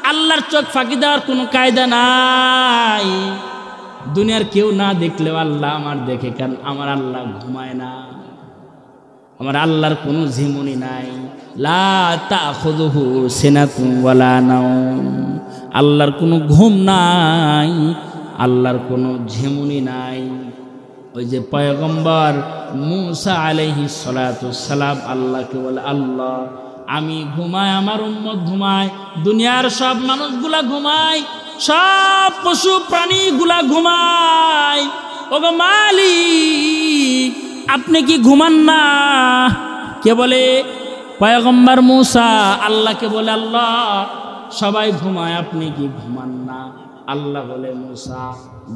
আল্লাহর চোখ ফাঁকি দেওয়ার কোনো কায়দা নাই। দুনিয়ার কেউ না দেখলেও আল্লাহ আমার দেখে, কারণ আমার আল্লাহ ঘুমায় না, আমার আল্লাহর কোনো ঝিমুনি নাই। লা তাখুযুহু সিনাতুন ওয়ালা নাওম, আল্লাহর কোনো ঘুম নাই, আল্লাহর কোনো ঝিমুনি নাই। ওই যে পয়গম্বর মূসা আলাইহিস সালাতু সালাম আল্লাহকে বলে, আল্লাহ আমি ঘুমাই, আমার উম্মত ঘুমায়, দুনিয়ার সব মানুষগুলা ঘুমায়, সব পশু প্রাণীগুলা ঘুমায়, ওগো মালিক আপনি কি ঘুমান না? কে বলে? পয়গম্বর মূসা আল্লাহকে বলে, আল্লাহ সবাই ঘুমায়, আপনি কি ঘুমান না? আল্লাহ বলে, মূসা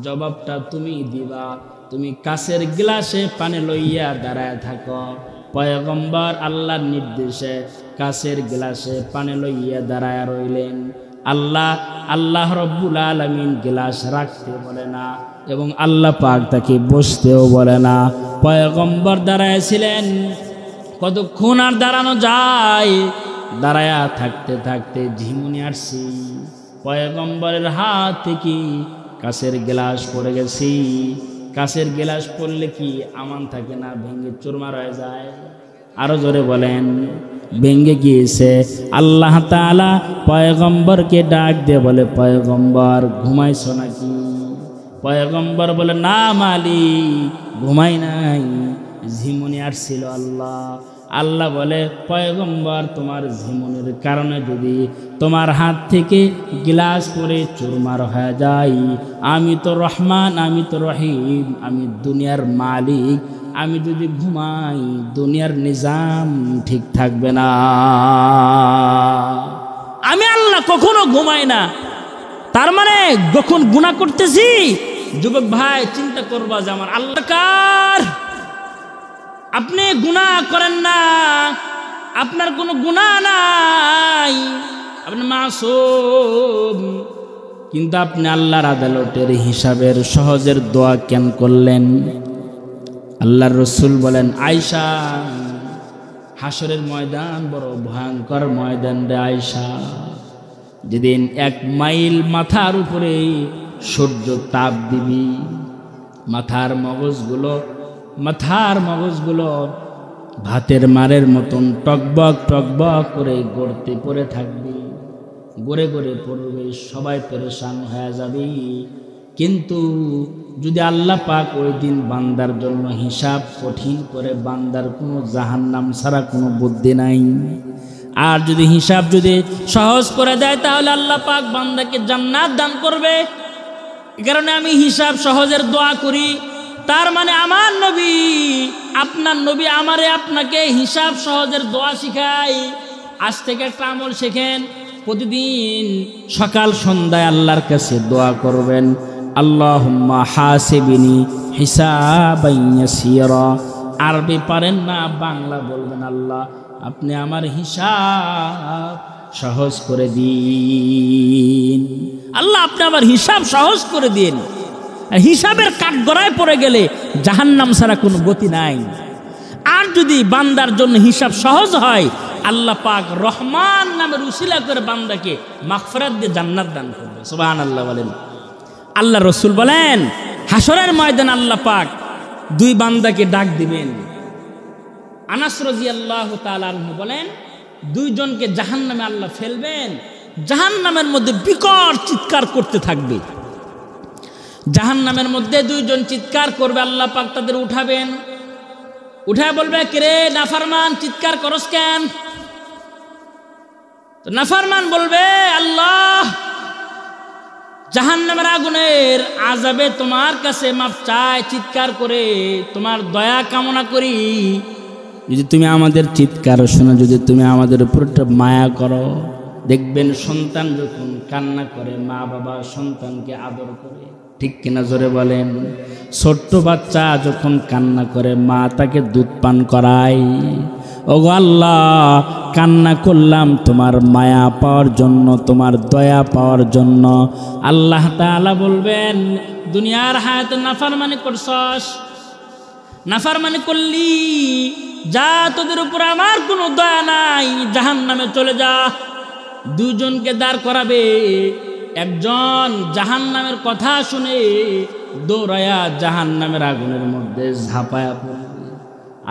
জবাবটা তুমি দিবা, তুমি কাচের গ্লাসে পানি লইয়া দাঁড়ায় থাকো। পয়গম্বর আল্লাহর নির্দেশে কাচের গ্লাসে পানি লইয়া দাঁড়ায় রইলেন। আল্লাহ রব্বুল আলামিন গ্লাস রাখতে বলে না এবং আল্লাহ পাক তাকে বসতেও বলে না। পয়গম্বর দাঁড়ায়ছিলেন, কতক্ষণ আর দাঁড়ানো যায়? দাঁড়ায়া থাকতে থাকতে ঝিমুনি আসছি, পয়গম্বরের হাত থেকে কাচের গ্লাস পড়ে গেছি। কাচের গ্লাস পড়লে কি আমান থাকে না, ভেঙে চুরমার হয়ে যায়? আরো জোরে বলেন। ভেঙে গিয়েছে। আল্লাহ তাআলা পয়গম্বরকে ডাক দিয়ে বলে, পয়গম্বর ঘুমাইছো নাকি? পয়গম্বর বলে, না মালিক ঘুমাই নাই, ঝিমুনি আসছিল। আল্লাহ বলে, পয়গম্বর তোমার ঝিমুনির কারণে যদি তোমার হাত থেকে গ্লাস পরে চুরমার হয়ে যায়, আমি তো রহমান, আমি তো রহিম, আমি দুনিয়ার মালিক, আমি যদি ঘুমাই দুনিয়ার নিজাম ঠিক থাকবে না। আমি আল্লাহ কখনো ঘুমাই না। তার মানে যখন গুনাহ করতেছি, যুবক ভাই চিন্তা করবা যে আমার আল্লাহ কার? আপনি গুনাহ করেন না, আপনার কোনো গুনাহ নাই, আপনি মাসুম, কিন্তু আপনি আল্লাহর আদালতের হিসাবের সহজের দোয়া কেন করলেন? আল্লাহর রসুল বলেন, আয়েশা, হাসরের ময়দান বড় ভয়ঙ্কর ময়দান রে আয়েশা, যেদিন 1 মাইল মাথার উপরে সূর্য তাপ দিবি, মাথার মগজগুলো ভাতের মারের মতন টকবক টকবক করে গড়তে পড়ে থাকবে, গড়ে গড়ে পড়বে, সবাই পেরেশান হয়ে যাবে। কিন্তু যদি আল্লাহ পাক ওই দিন বান্দার জন্য হিসাব কঠিন করে, বান্দার কোনো জাহান্নাম ছাড়া কোনো বুদ্ধি নাই, আর যদি হিসাব যদি সহজ করে দেয়, তাহলে আল্লাহ পাক বান্দাকে জান্নাত দান করবে। এই কারণে আমি হিসাব সহজের দোয়া করি। তার মানে আমার নবী, আপনার নবী আমারে আপনাকে হিসাব সহজের দোয়া শিখায়। আজ থেকে একটা আমল শেখেন, প্রতিদিন সকাল সন্ধ্যায় আল্লাহর কাছে দোয়া করবেন, আল্লাহুম্মা হাসিবিনি হিসাবান ইয়াসীরা। আরবি পারেন না, বাংলা বলবেন, আল্লাহ আপনি আমার হিসাব সহজ করে দিন। আল্লাহ আপনি আমার হিসাব সহজ করে দিন। হিসাবের কাঠগড়ায় পড়ে গেলে জাহান্নাম ছাড়া কোনো গতি নাই। আর যদি বান্দার জন্য হিসাব সহজ হয়, আল্লাহ পাক রহমান নামের উসিলা করে বান্দাকে মাগফিরাত দিয়ে জান্নাত দান করবে। সুবহানাল্লাহ বলেন। আল্লাহ রসুল বলেন, হাসরের ময়দান আল্লাহ পাক দুই বান্দাকে ডাক দিবেন। আনাস রাদিয়াল্লাহু তাআলা আনহু বলেন, দুইজনকে জাহান্নামে আল্লাহ ফেলবেন, জাহান্নামের মধ্যে বিকট চিৎকার করতে থাকবে। জাহান্নামের মধ্যে দুইজন চিৎকার করবে, আল্লাহ পাক তাদের উঠাবেন, উঠায় বলবে, কে নাফরমান, চিৎকার করস কেন? তো নাফরমান বলবে, আল্লাহ জাহান্নামের আগুনের আযাবে তোমার কাছে মাপ চাই, চিৎকার করে তোমার দয়া কামনা করি। যদি তুমি আমাদের চিৎকার শোনো, যদি তুমি আমাদের উপর একটা মায়া করো, দেখবেন সন্তান যখন কান্না করে মা বাবা সন্তানকে আদর করে, ঠিক কিনা জোরে বলেন? ছোট্ট বাচ্চা যখন কান্না করে মা তাকে দুধ পান করায়। ওগো আল্লাহ, কান্না করলাম তোমার মায়া পাওয়ার জন্য, তোমার দয়া পাওয়ার জন্য। আল্লাহ তাআলা বলবেন, দুনিয়ার হায়াতে নাফরমানি করছস, নাফরমানি করলি, যা তোদের উপর আমার কোনো দয়া নাই, জাহান্নামে চলে যা। দুজনকে দাঁড় করাবে, একজন জাহান্নামের কথা শুনে দৌড়ায়া জাহান্নামের আগুনের মধ্যে ঝাঁপায়া পড়বে,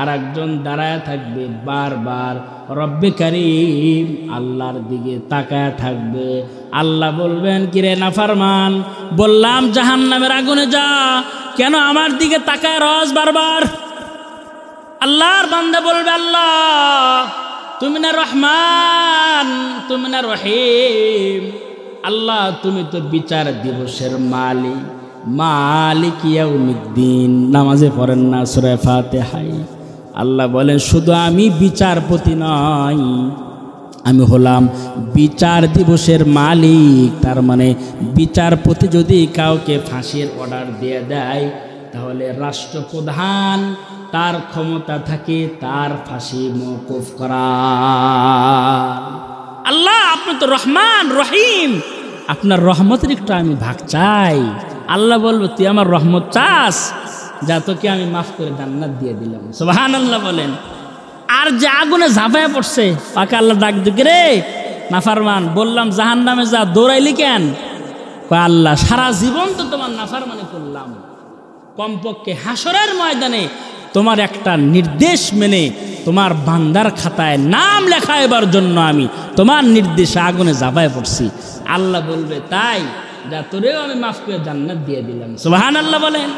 আর একজন দাঁড়ায় থাকবে, বারবার রব্বে কারীম আল্লাহর দিকে তাকায়া থাকবে। আল্লাহ বলবেন, কিরে নাফরমান, বললাম জাহান্নামের আগুনে যা, কেন আমার দিকে তাকায় রস বারবার? আল্লাহর বান্দা বলবে, আল্লাহ তুমি না রহমান, তুমি না রহিম, আল্লাহ তুমি তো বিচার দিবসের মালিক, মালিক ইয়াউমিদ্দিন। নামাজে পড়েন না সূরা ফাতিহা? আল্লাহ বলেন, শুধু আমি বিচারপতি নয়, আমি হলাম বিচার দিবসের মালিক। তার মানে বিচারপতি যদি কাউকে ফাঁসির অর্ডার দিয়ে দেয়, তাহলে রাষ্ট্রপ্রধান তার ক্ষমতা থাকে তার ফাঁসি মওকুফ করা। আল্লাহ আপনি তো রহমান রহিম, আপনার রহমতের একটু আমি ভাগ চাই। আল্লাহ বলবো, তুই আমার রহমত চাস, যা তোকে আমি মাফ করে জান্নাত দিয়ে দিলাম। সুবহানাল্লাহ বলেন। আর যে আগুনে ঝাঁপায়া পড়ছে, পাকে আল্লাহ ডাক দিকে, রে নাফরমান, বললাম জাহান্নামে যা, দৌড়াইলি কেন? কয়, আল্লাহ সারা জীবন তো তোমার নাফরমানি করলাম, কমপক্ষে হাসরের ময়দানে তোমার একটা নির্দেশ মেনে তোমার বান্দার খাতায় নাম লেখাইবার জন্য আমি তোমার নির্দেশে আগুনে ঝাঁপায় পড়ছি। আল্লাহ বলবে, তাই যা, তোরেও আমি মাফ করে জান্নাত দিয়ে দিলাম। সুবহানাল্লাহ বলেন।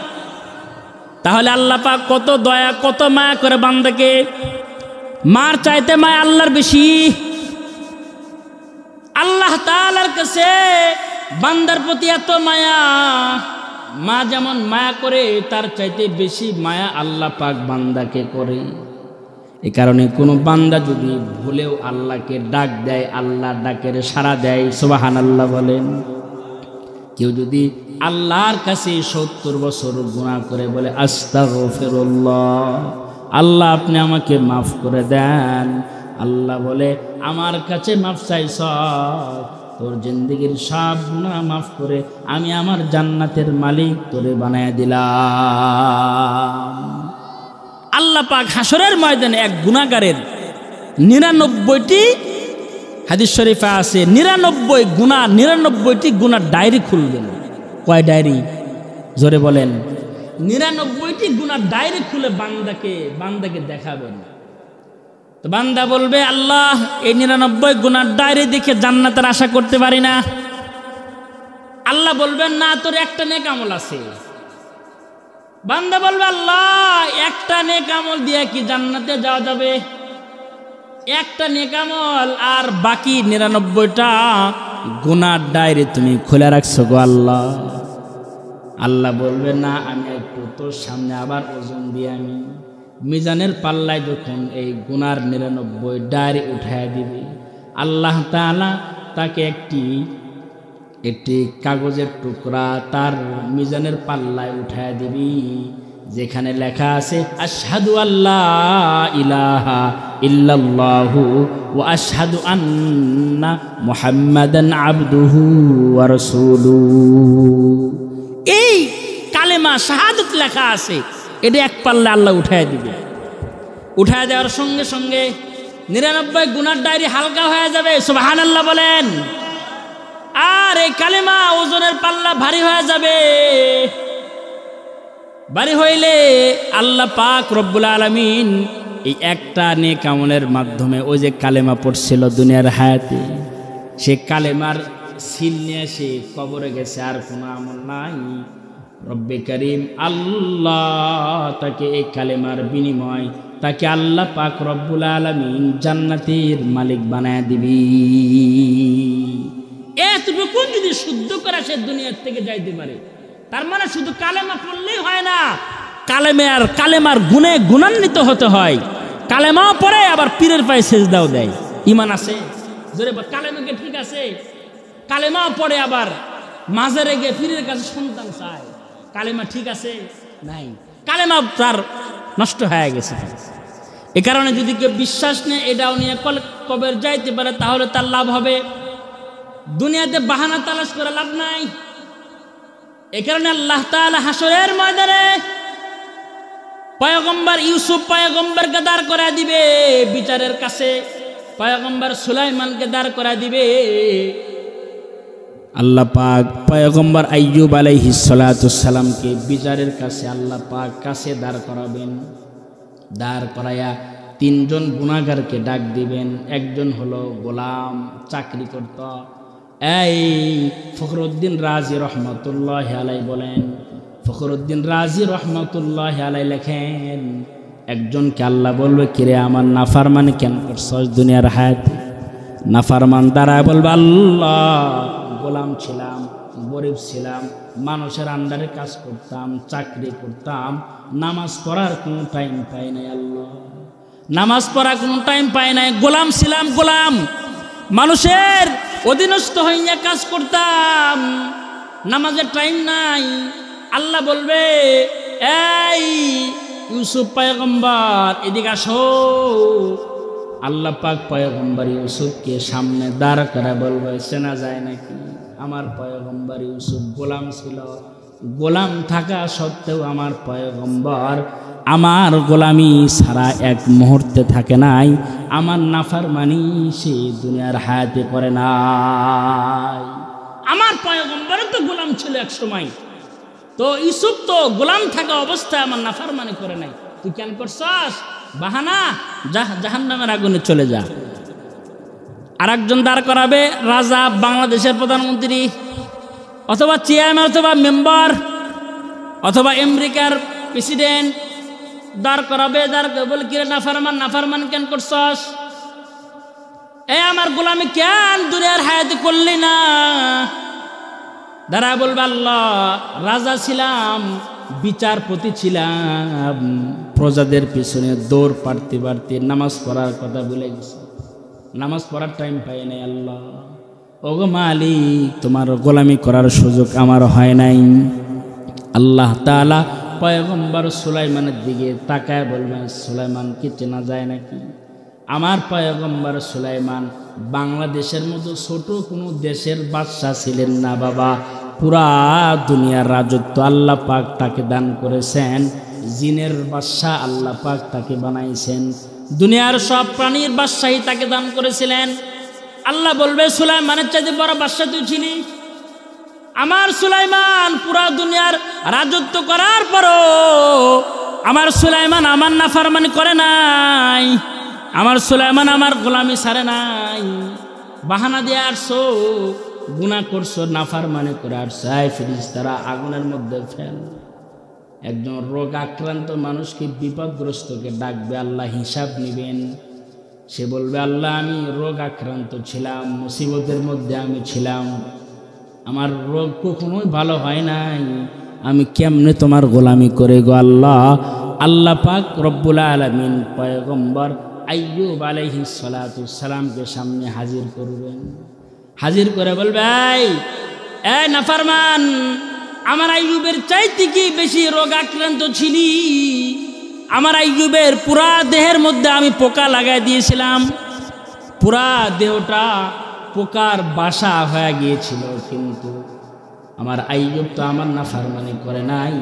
তাহলে আল্লাহ পাক কত দয়া, কত মায়া করে বান্দাকে। মার চাইতে মায়া আল্লাহর বেশি। আল্লাহ তাআলার কাছে বান্দার প্রতি এত মায়া, মা যেমন মায়া করে তার চাইতে বেশি মায়া আল্লাহ পাক বান্দাকে করে। এ কারণে কোনো বান্দা যদি ভুলেও আল্লাহকে ডাক দেয়, আল্লাহ ডাকের সাড়া দেয়, সুবহানাল্লাহ বলেন। কেউ যদি আল্লাহর কাছে 70 বছর গুনাহ করে বলে, আস্তাগফিরুল্লাহ, আল্লাহ আপনি আমাকে মাফ করে দেন, আল্লাহ বলে, আমার কাছে মাফ চাইছ, তোর জিন্দেগির সব গুনাহ মাফ করে আমি আমার জান্নাতের মালিক তোরে বানায় দিলাম। আল্লাহ পাক হাসরের ময়দানে এক গুনাহগারের 99টি, হাদিস শরীফে আছে, 99টি গুনার ডায়েরি খুলবেন। কয় ডায়েরি? জোরে বলেন। 99টি গুনার ডায়েরি খুলে বান্দাকে দেখাবেন। তো বান্দা বলবে, আল্লাহ এই 99 গুনার ডায়েরি দেখে জান্নাতের আশা করতে পারি না। আল্লাহ বলবেন, না, তোর একটা নেক আমল আছে। বান্দা বলবে, আল্লাহ একটা নেক আমল দিয়ে কি জান্নাতে যাওয়া যাবে? একটা নেক আমল, আর বাকি 99টা গুনার ডায়েরি তুমি খুলে রাখছো গো আল্লাহ। আল্লাহ বলবে, না, আমি একটু তোর সামনে আবার ওজন দিয়ে আমি মিজানের পাল্লায় যখন এই গুনার 99 ডায়েরি উঠায় দিবে, আল্লাহ তাআলা তাকে একটি কাগজের টুকরা তার মিজানের পাল্লায় উঠায় দিবি, যেখানে লেখা আছে আশহাদু আল্লা ইলাহা ইল্লাল্লাহু ওয়া আশহাদু আন্না মুহাম্মাদান আবদুহু ওয়া রাসূলুহু। এই কালেমা শাহাদাত লেখা আছে, এটা এক পাল্লা আল্লাহ উঠায় দিবে। উঠায় দেওয়ার সঙ্গে সঙ্গে 99 গুনার ডায়েরি হালকা হয়ে যাবে। সুবহানাল্লাহ বলেন। আর এই কালেমা ওজনের পাল্লা ভারী হয়ে যাবে। ভারী হইলে আল্লাহ পাক রব্বুল আলামিন এই একটা নেক আমলের মাধ্যমে ওই যে কালেমা পড়ছিল দুনিয়ার হায়াতে, সে কালেমার সিল নিয়ে সে কবরে গেছে, আর কোনো আমল নাই। রব্বে করিম আল্লাহ তাকে এই কালেমার বিনিময় তাকে আল্লাহ পাক রব্বুল আলামিন জান্নাতের মালিক বানায় দিবি। এতটুকু যদি শুদ্ধ করে সে দুনিয়ার থেকে যাইতে পারে, তার মানে শুধু কালেমা পড়লেই হয় না, কালেমার গুণে গুণান্বিত হতে হয়। কালেমাও পড়ে আবার পীরের পায়ে সেজদাও দেয়। ঈমান আছে জোরে কালেমাকে, ঠিক আছে। কালেমাও পড়ে আবার মাজারে গিয়ে পীরের কাছে সন্তান চায়। কালেমা ঠিক আছে নাই, কালেমা তার নষ্ট হয়ে গেছে। এ কারণে যদি কেউ বিশ্বাস নেয় এটাও নিয়ে কবর যাইতে পারে, তাহলে তার লাভ হবে। দুনিয়াতে বাহানা তালাশ করে লাভ নাই। এ কারণে আল্লাহ তাআলা হাসরের ময়দানে পয়গম্বর ইউসুফ পয়গম্বরকে দাঁড় করা দিবে বিচারের কাছে, পয়গম্বর সুলাইমানকে দাঁড় করা দিবে। আল্লাহ পাক পয়গম্বর আইয়ুব আলাইহিস সালাতুস সালামকে বিচারের কাছে আল্লাহ পাক কাছে দাঁড় করাবেন। দাঁড় করায়া 3 জন গুনাহগারকে ডাক দিবেন। একজন হলো গোলাম, চাকরি করত। এই ফখরুদ্দিন রাজি রহমতুল্লাহি আলাইহি বলেন, ফখরুদ্দিন রাজি রহমতুল্লাহি আলাইহি লেখেন, একজনকে আল্লাহ বলবে, কিরে আমার নাফরমানি কেন করছস দুনিয়ার হায়াতে? নাফরমান দাঁড়ায় বলবে, আল্লাহ গোলাম ছিলাম, গরিব ছিলাম, মানুষের আন্ডারে কাজ করতাম, চাকরি করতাম, নামাজ পড়ার কোনো টাইম পাই নাই। আল্লাহ নামাজ পড়ার কোনো টাইম পাই নাই, গোলাম ছিলাম, গোলাম মানুষের অধীনস্থ হইয়া কাজ করতাম, নামাজের টাইম নাই। আল্লাহ বলবে, এই ইউসুফ পয়গম্বর এদিকে আসো। আল্লাহ পাক পয়গম্বর ইউসুফকে সামনে দাঁড় করে বলবে, চেনা যায় নাকি? আমার পয়গম্বর ইউসুফ গোলাম ছিল, গোলাম থাকা সত্ত্বেও আমার পয়গম্বর আমার গোলামি ছাড়া এক মুহূর্তে থাকে নাই, আমার নাফরমানি সে দুনিয়ার হায়াতে করে নাই। আমার পয়গম্বরও তো গোলাম ছিল এক সময়, তো ইউসুফ তো গোলাম থাকা অবস্থায় আমার নাফরমানি করে নাই। তুই কেন করছস? বাহানা, জাহান্নামের আগুনে চলে যা। আর একজন দাঁড় করাবে রাজা, বাংলাদেশের প্রধানমন্ত্রী অথবা চেয়ারম্যান অথবা মেম্বার অথবা আমেরিকার প্রেসিডেন্ট দাঁড় করাবে। বলে, কিরে নাফরমান কেন করছস? আমার গোলামি কেন দুনিয়ার হায়াতে করলি না? দাঁড়া বলবে, আল্লাহ রাজা ছিলাম, বিচারপতি ছিলাম, প্রজাদের পিছনে দৌড় পাড়তে পারতে নামাজ পড়ার কথা ভুলে গেছি, নামাজ পড়ার টাইম পাই নাই। আল্লাহ ওগো মালিক, তোমার গোলামি করার সুযোগ আমার হয় নাই। আল্লাহ তাআলা পয়গম্বর সুলাইমানের দিকে তাকায় বলবেন, সুলাইমানকে চেনা যায় নাকি? আমার পয়গম্বর সুলাইমান বাংলাদেশের মতো ছোট কোনো দেশের বাদশাহ ছিলেন না বাবা, পুরা দুনিয়ার রাজত্ব আল্লাহ পাক তাকে দান করেছেন। জিনের বাদশাহ আল্লাহ পাক তাকে বানাইছেন, দুনিয়ার সব প্রাণীর বাদশাহী তাকে দান করেছিলেন। আল্লাহ বলবে, সুলাইমানের চাইতে বড় বাদশাহ তুই ছিলি। আমার সুলাইমান পুরা দুনিয়ার রাজত্ব করার পরও আমার সুলাইমান আমার নাফরমানি করে নাই, আমার সুলাইমান আমার গোলামি ছাড়ে নাই। বাহানা দিয়ে আসছো, গুনাহ করছো, নাফরমানি করে আসছো, ফেরেশতারা আগুনের মধ্যে ফেল। একজন রোগ আক্রান্ত মানুষকে, বিপদগ্রস্তকে ডাকবে, আল্লাহ হিসাব নেবেন। সে বলবে, আল্লাহ আমি রোগ আক্রান্ত ছিলাম, মুসিবতের মধ্যে আমি ছিলাম, আমার রোগ কখনোই ভালো হয় নাই, আমি কেমনে তোমার গোলামি করে গো আল্লাহ। আল্লাহ পাক রব্বুল আলামিন পয়গম্বর আইয়ুব আলাইহিস সালাতু সালামকে সামনে হাজির করবেন। হাজির করে বলবে, এই নাফরমান, আমার আইয়ুবের চাইতে কি বেশি রোগ আক্রান্ত ছিলি? আমার আইয়ুবের পুরা দেহের মধ্যে আমি পোকা লাগাই দিয়েছিলাম, পুরা দেহটা পোকার বাসা হয়ে গিয়েছিল, কিন্তু আমার আইয়ুব তো আমার নাফরমানি করে নাই,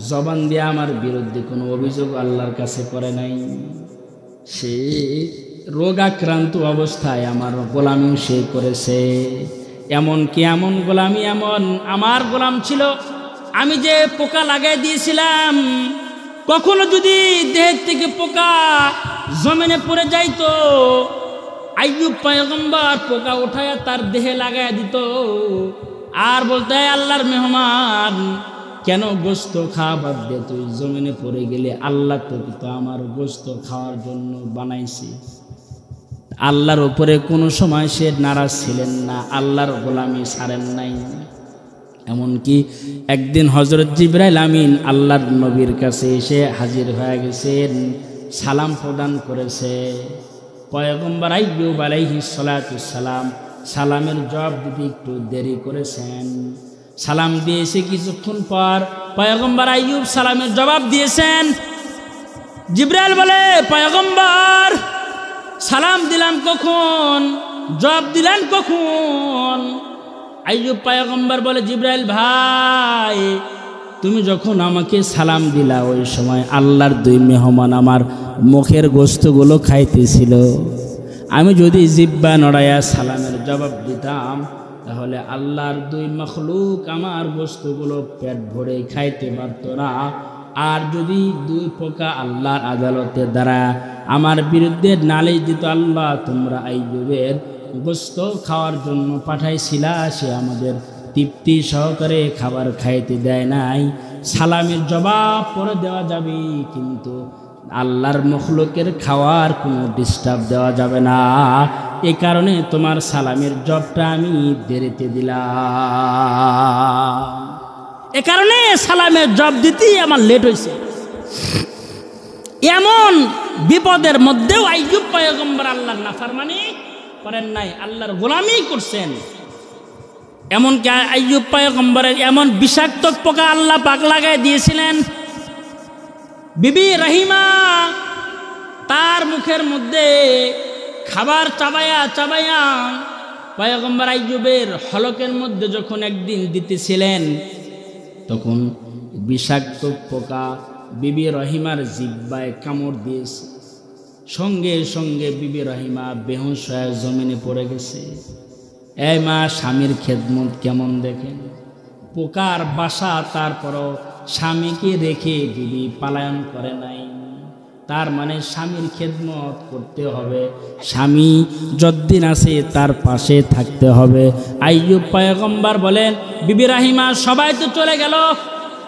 জবান দিয়ে আমার বিরুদ্ধে কোনো অভিযোগ আল্লাহর কাছে করে নাই। সে রোগাক্রান্ত অবস্থায় আমার গোলামিও সে করেছে। এমনকি এমন গোলামি, এমন আমার গোলাম ছিল, আমি যে পোকা লাগাই দিয়েছিলাম, কখনো যদি দেহের থেকে পোকা জমিনে পড়ে যাইতো, আইয়ুব পয়গম্বর পোকা উঠায় তার দেহে লাগাই দিত আর বলতে, আল্লাহর মেহমান, কেন গোস্ত খাওয়া বাদ দে, তুই জমিনে পড়ে গেলে, আল্লাহ তোকে তো আমার গোস্ত খাওয়ার জন্য বানাইছে। আল্লাহর উপরে কোনো সময় সে নারাজ ছিলেন না, আল্লাহর গোলামি ছাড়েন নাই। এমনকি একদিন হযরত জিবরাইল আমিন আল্লাহর নবীর কাছে এসে হাজির হয়ে গেছেন, সালাম প্রদান করেছে। পয়গম্বর আইয়ুব আলাইহিস সালাতু সালাম সালামের জবাব দিতে একটু দেরি করেছেন। সালাম দিয়েছে কিছুক্ষণ পর পয়গম্বর আইয়ুব সালামের জবাব দিয়েছেন। জিবরাইল বলে, পয়গম্বর, সালাম দিলাম কখন, জবাব দিলেন কখন? আইয়ুব পয়গম্বর বলে, জিবরাইল ভাই, তুমি যখন আমাকে সালাম দিলা, ওই সময় আল্লাহর দুই মেহমান আমার মুখের গোস্তগুলো খাইতেছিল। আমি যদি জিহ্বা নড়াইয়া সালামের জবাব দিতাম, তাহলে আল্লাহর দুই মখলুক আমার গোস্তগুলো পেট ভরে খাইতে পারত না। আর যদি দুই পোকা আল্লাহর আদালতে দ্বারা আমার বিরুদ্ধে নালিশ দিত, আল্লাহ তোমরা আইয়ুবের গোস্ত খাওয়ার জন্য পাঠাইছিলা, সে আমাদের তৃপ্তি সহকারে খাবার খাইতে দেয় নাই। সালামের জবাব পরে দেওয়া যাবে, কিন্তু আল্লাহর মখলুকের খাওয়ার কোনো ডিস্টার্ব দেওয়া যাবে না। এ কারণে তোমার সালামের জবটা আমি দেরিতে দিলাম, এ কারণে সালামের জব দিতেই আমার লেট হয়েছে। এমন বিপদের মধ্যেও আইয়ুব পয়গম্বর আল্লাহর নাফরমানি করেন নাই, আল্লাহর গোলামি করছেন। এমনকি আইয়ুব পয়গম্বরের এমন বিষাক্ত পোকা আল্লাহ পাক লাগাই দিয়েছিলেন, বিবি রহিমা তার মুখের মধ্যে খাবার চাবায়া চাবায়া পয়গম্বর আইয়ুবের হলকের মধ্যে যখন একদিন দিতেছিলেন, তখন বিষাক্ত পোকা বিবি রহিমার জিহ্বায় কামড় দিয়েছে। সঙ্গে সঙ্গে বিবি রহিমা বেহুশ হয়ে জমিনে পড়ে গেছে। এই মা, স্বামীর খেদমত কেমন দেখেন, পোকার বাসা, তারপরও স্বামীকে রেখে বিবি পলায়ন করে নাই। তার মানে স্বামীর খেদমত করতে হবে, স্বামী যতদিন আছে তার পাশে থাকতে হবে। আইয়ুব পয়গম্বর বলেন, বিবি রহিমা সবাই তো চলে গেল,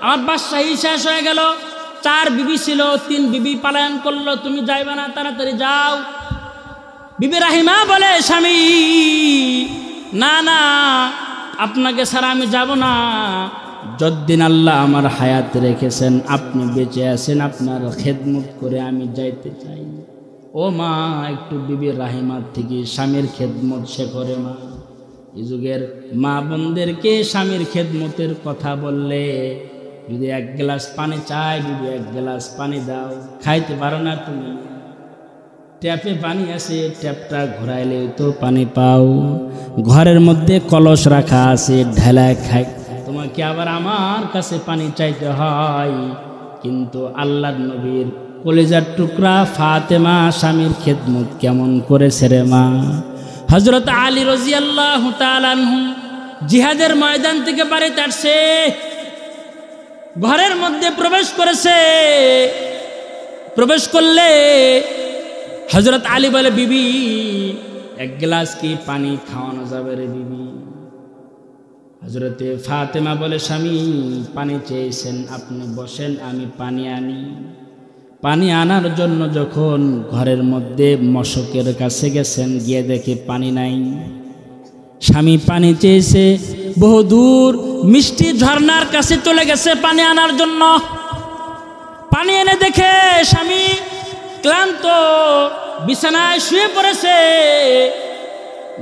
আমার বাদশাহী শেষ হয়ে গেল, 4 বিবি ছিল, 3 বিবি পলায়ন করলো, তুমি যাইবে না, তাড়াতাড়ি যাও। বিবি রহিমা বলে, স্বামী, না না, আপনাকে ছাড়া আমি যাব না, যতদিন আল্লাহ আমার হায়াত রেখেছেন, আপনি বেঁচে আছেন, আপনার খেদমত করে আমি যাইতে চাই। ও মা, একটু বিবি রহিমার থেকে স্বামীর খেদমত সে করে। মা, এই যুগের মা বোনদেরকে স্বামীর খেদমতের কথা বললে, যদি 1 গ্লাস পানি চাই, বিবি 1 গ্লাস পানি দাও, খাইতে পারো না তুমি, ট্যাপে পানি আছে, ট্যাপটা ঘোরাইলে তো পানি পাও, ঘরের মধ্যে কলস রাখা আছে, ঢেলায় খাই, তোমাকে আবার আমার কাছে পানি চাইতে হয়। কিন্তু আল্লাহর নবীর কলিজার টুকরা ফাতেমা স্বামীর খেদমত কেমন করেছে রে মা। হযরত আলী রাদিয়াল্লাহু তাআলা আনহু জিহাদের ময়দান থেকে বাড়িতে আসছে, ঘরের মধ্যে প্রবেশ করেছে। প্রবেশ করলে হযরত আলী বলে, বিবি 1 গ্লাস কি পানি খাওয়ানো যাবে রে বিবি? হযরতে ফাতেমা বলে, স্বামী পানি চেয়েছেন, আপনি বসেন, আমি পানি আনি। পানি আনার জন্য যখন ঘরের মধ্যে মশকের কাছে গেছেন, গিয়ে দেখে পানি নাই। স্বামী পানি চেয়েছে, বহুদূর মিষ্টি ঝর্ণার কাছে চলে গেছে পানি আনার জন্য। পানি এনে দেখে স্বামী ক্লান্ত, বিছানায় শুয়ে পড়েছে,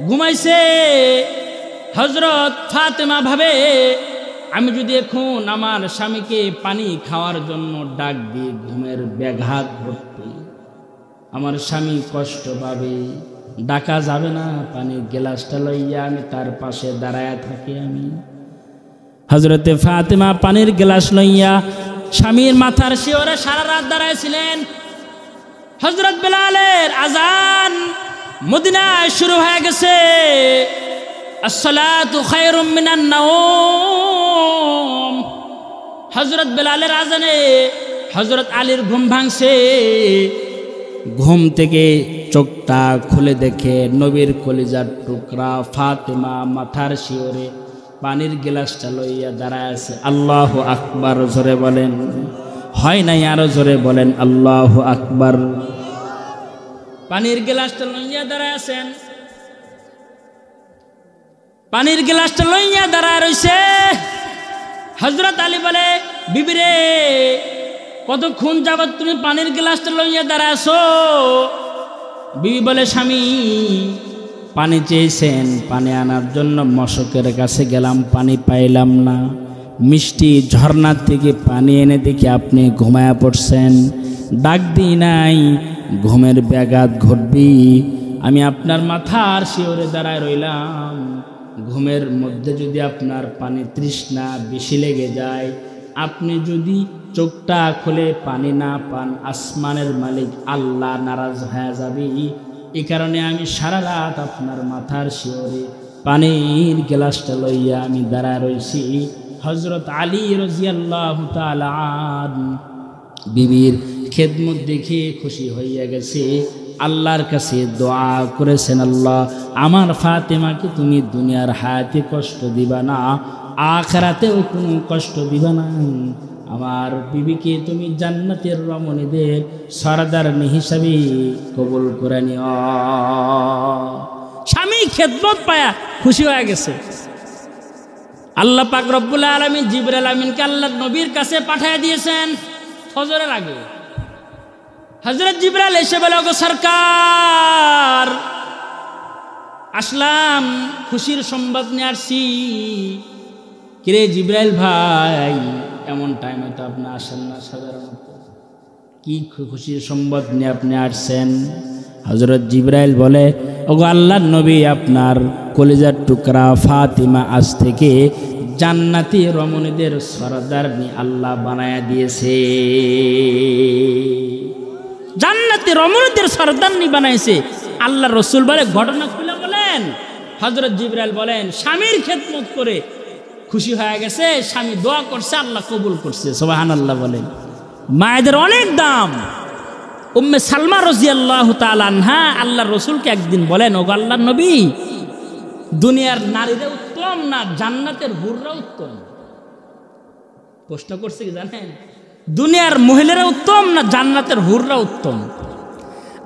ঘুমাইছে। হযরত ফাতেমা ভাবে, আমি যদি এখন আমার স্বামীকে পানি খাওয়ার জন্য ডাক দিই, ঘুমের ব্যাঘাত ঘটবে, আমার স্বামী কষ্ট পাবে, ডাকা যাবে না। পানির গ্লাসটা লইয়া আমি তার পাশে দাঁড়ায়া থাকি। আমি হযরতে ফাতেমা পানির গ্লাস লইয়া স্বামীর মাথার শিওরে সারা রাত দাঁড়াইছিলেন। হযরত বেলালের আজান মদিনায় শুরু হয়ে গেছে। আসসালাতু খায়রুম মিনান নাওম। হযরত বেলালের আজানে হযরত আলীর ঘুম ভাঙছে। ঘুম থেকে চোখটা খুলে দেখে নবীর কলিজার টুকরা ফাতেমা মাথার শিওরে পানির গ্লাসটা লইয়া দাঁড়ায় আছে। আল্লাহু আকবার জোরে বলেন। হয় নাই, আরো জোরে বলেন আল্লাহু আকবার। পানির গ্লাসটা লইয়া দাঁড়ায় আছেন। পানির গ্লাসটা লইয়া দাঁড়ায় রইছে। হযরত আলী বলে, বিবি রে, কতক্ষণ যাবত তুমি পানির গ্লাসটা লইয়া দাঁড়ায় আছো? বিবি বলে, স্বামী পানি চেয়েছেন, পানি আনার জন্য মশকের কাছে গেলাম, পানি পাইলাম না। মিষ্টি ঝর্ণার থেকে পানি এনে দেখি আপনি ঘুমায়া পড়ছেন, ডাক দিই নাই, ঘুমের ব্যাঘাত ঘটবি। আমি আপনার মাথার শিওরে দাঁড়ায় রইলাম। ঘুমের মধ্যে যদি আপনার পানি তৃষ্ণা বেশি লেগে যায়, আপনি যদি চোখটা খুলে পানি না পান, আসমানের মালিক আল্লাহ নারাজ হয়ে যাবে। এই কারণে আমি সারা রাত আপনার মাথার শিওরে পানির গ্লাসটা লইয়া আমি দাঁড়ায় রয়েছি। হযরত আলী রাদিয়াল্লাহু তাআলা আনহু বিবির খেদমত দেখে খুশি হইয়া গেছে। আল্লাহর কাছে দোয়া করেছেন, আল্লাহ আমার ফাতেমাকে তুমি দুনিয়ার হায়াতে কষ্ট দিবা না, আখিরাতেও কোনো কষ্ট দিবা না। আমার বিবিকে তুমি জান্নাতের রমণীদের সরদারনি হিসাবে কবুল করে নিও। স্বামী খেদমত পায়া খুশি হয়ে গেছে। আল্লাহ পাক রব্বুল আলামিন জিবরাইল আমিনকে আল্লাহর নবীর কাছে পাঠিয়ে দিয়েছেন ফজরের আগে। হযরত জিবরাইল এসে বলে, ওগো সরকার, আসলাম, খুশির সংবাদ নিয়ে আসছি। কিরে জিবরাইল ভাই, এমন টাইমে তো আপনি আসেন না সাধারণত, কি খুশির সংবাদ নিয়ে আপনি আসছেন? হযরত জিবরাইল বলে, ওগো আল্লাহর নবী, আপনার কলিজার টুকরা ফাতিমা আজ থেকে জান্নাতি রমণীদের সরদারনি আল্লাহ বানায়া দিয়েছে। জান্নাতি রমণীদের সরদারনি বানাইছে আল্লাহর রাসূল বলে। ঘটনা খুলে বলেন। হযরত জিবরাইল বলেন, স্বামীর খেদমত করে খুশি হয়ে গেছে, স্বামী দোয়া করছে, আল্লাহ কবুল করছে। সুবহানাল্লাহ বলেন। মায়েদের অনেক দাম। উম্মে সালমা রাদিয়াল্লাহু তাআলা আনহা আল্লাহর রাসূলকে একদিন বলেন, ওগো আল্লাহর নবী, দুনিয়ার নারীরা উত্তম না জান্নাতের হুররা উত্তম? প্রশ্ন করছে কি জানেন? দুনিয়ার মহিলারা উত্তম না জান্নাতের হুররা উত্তম?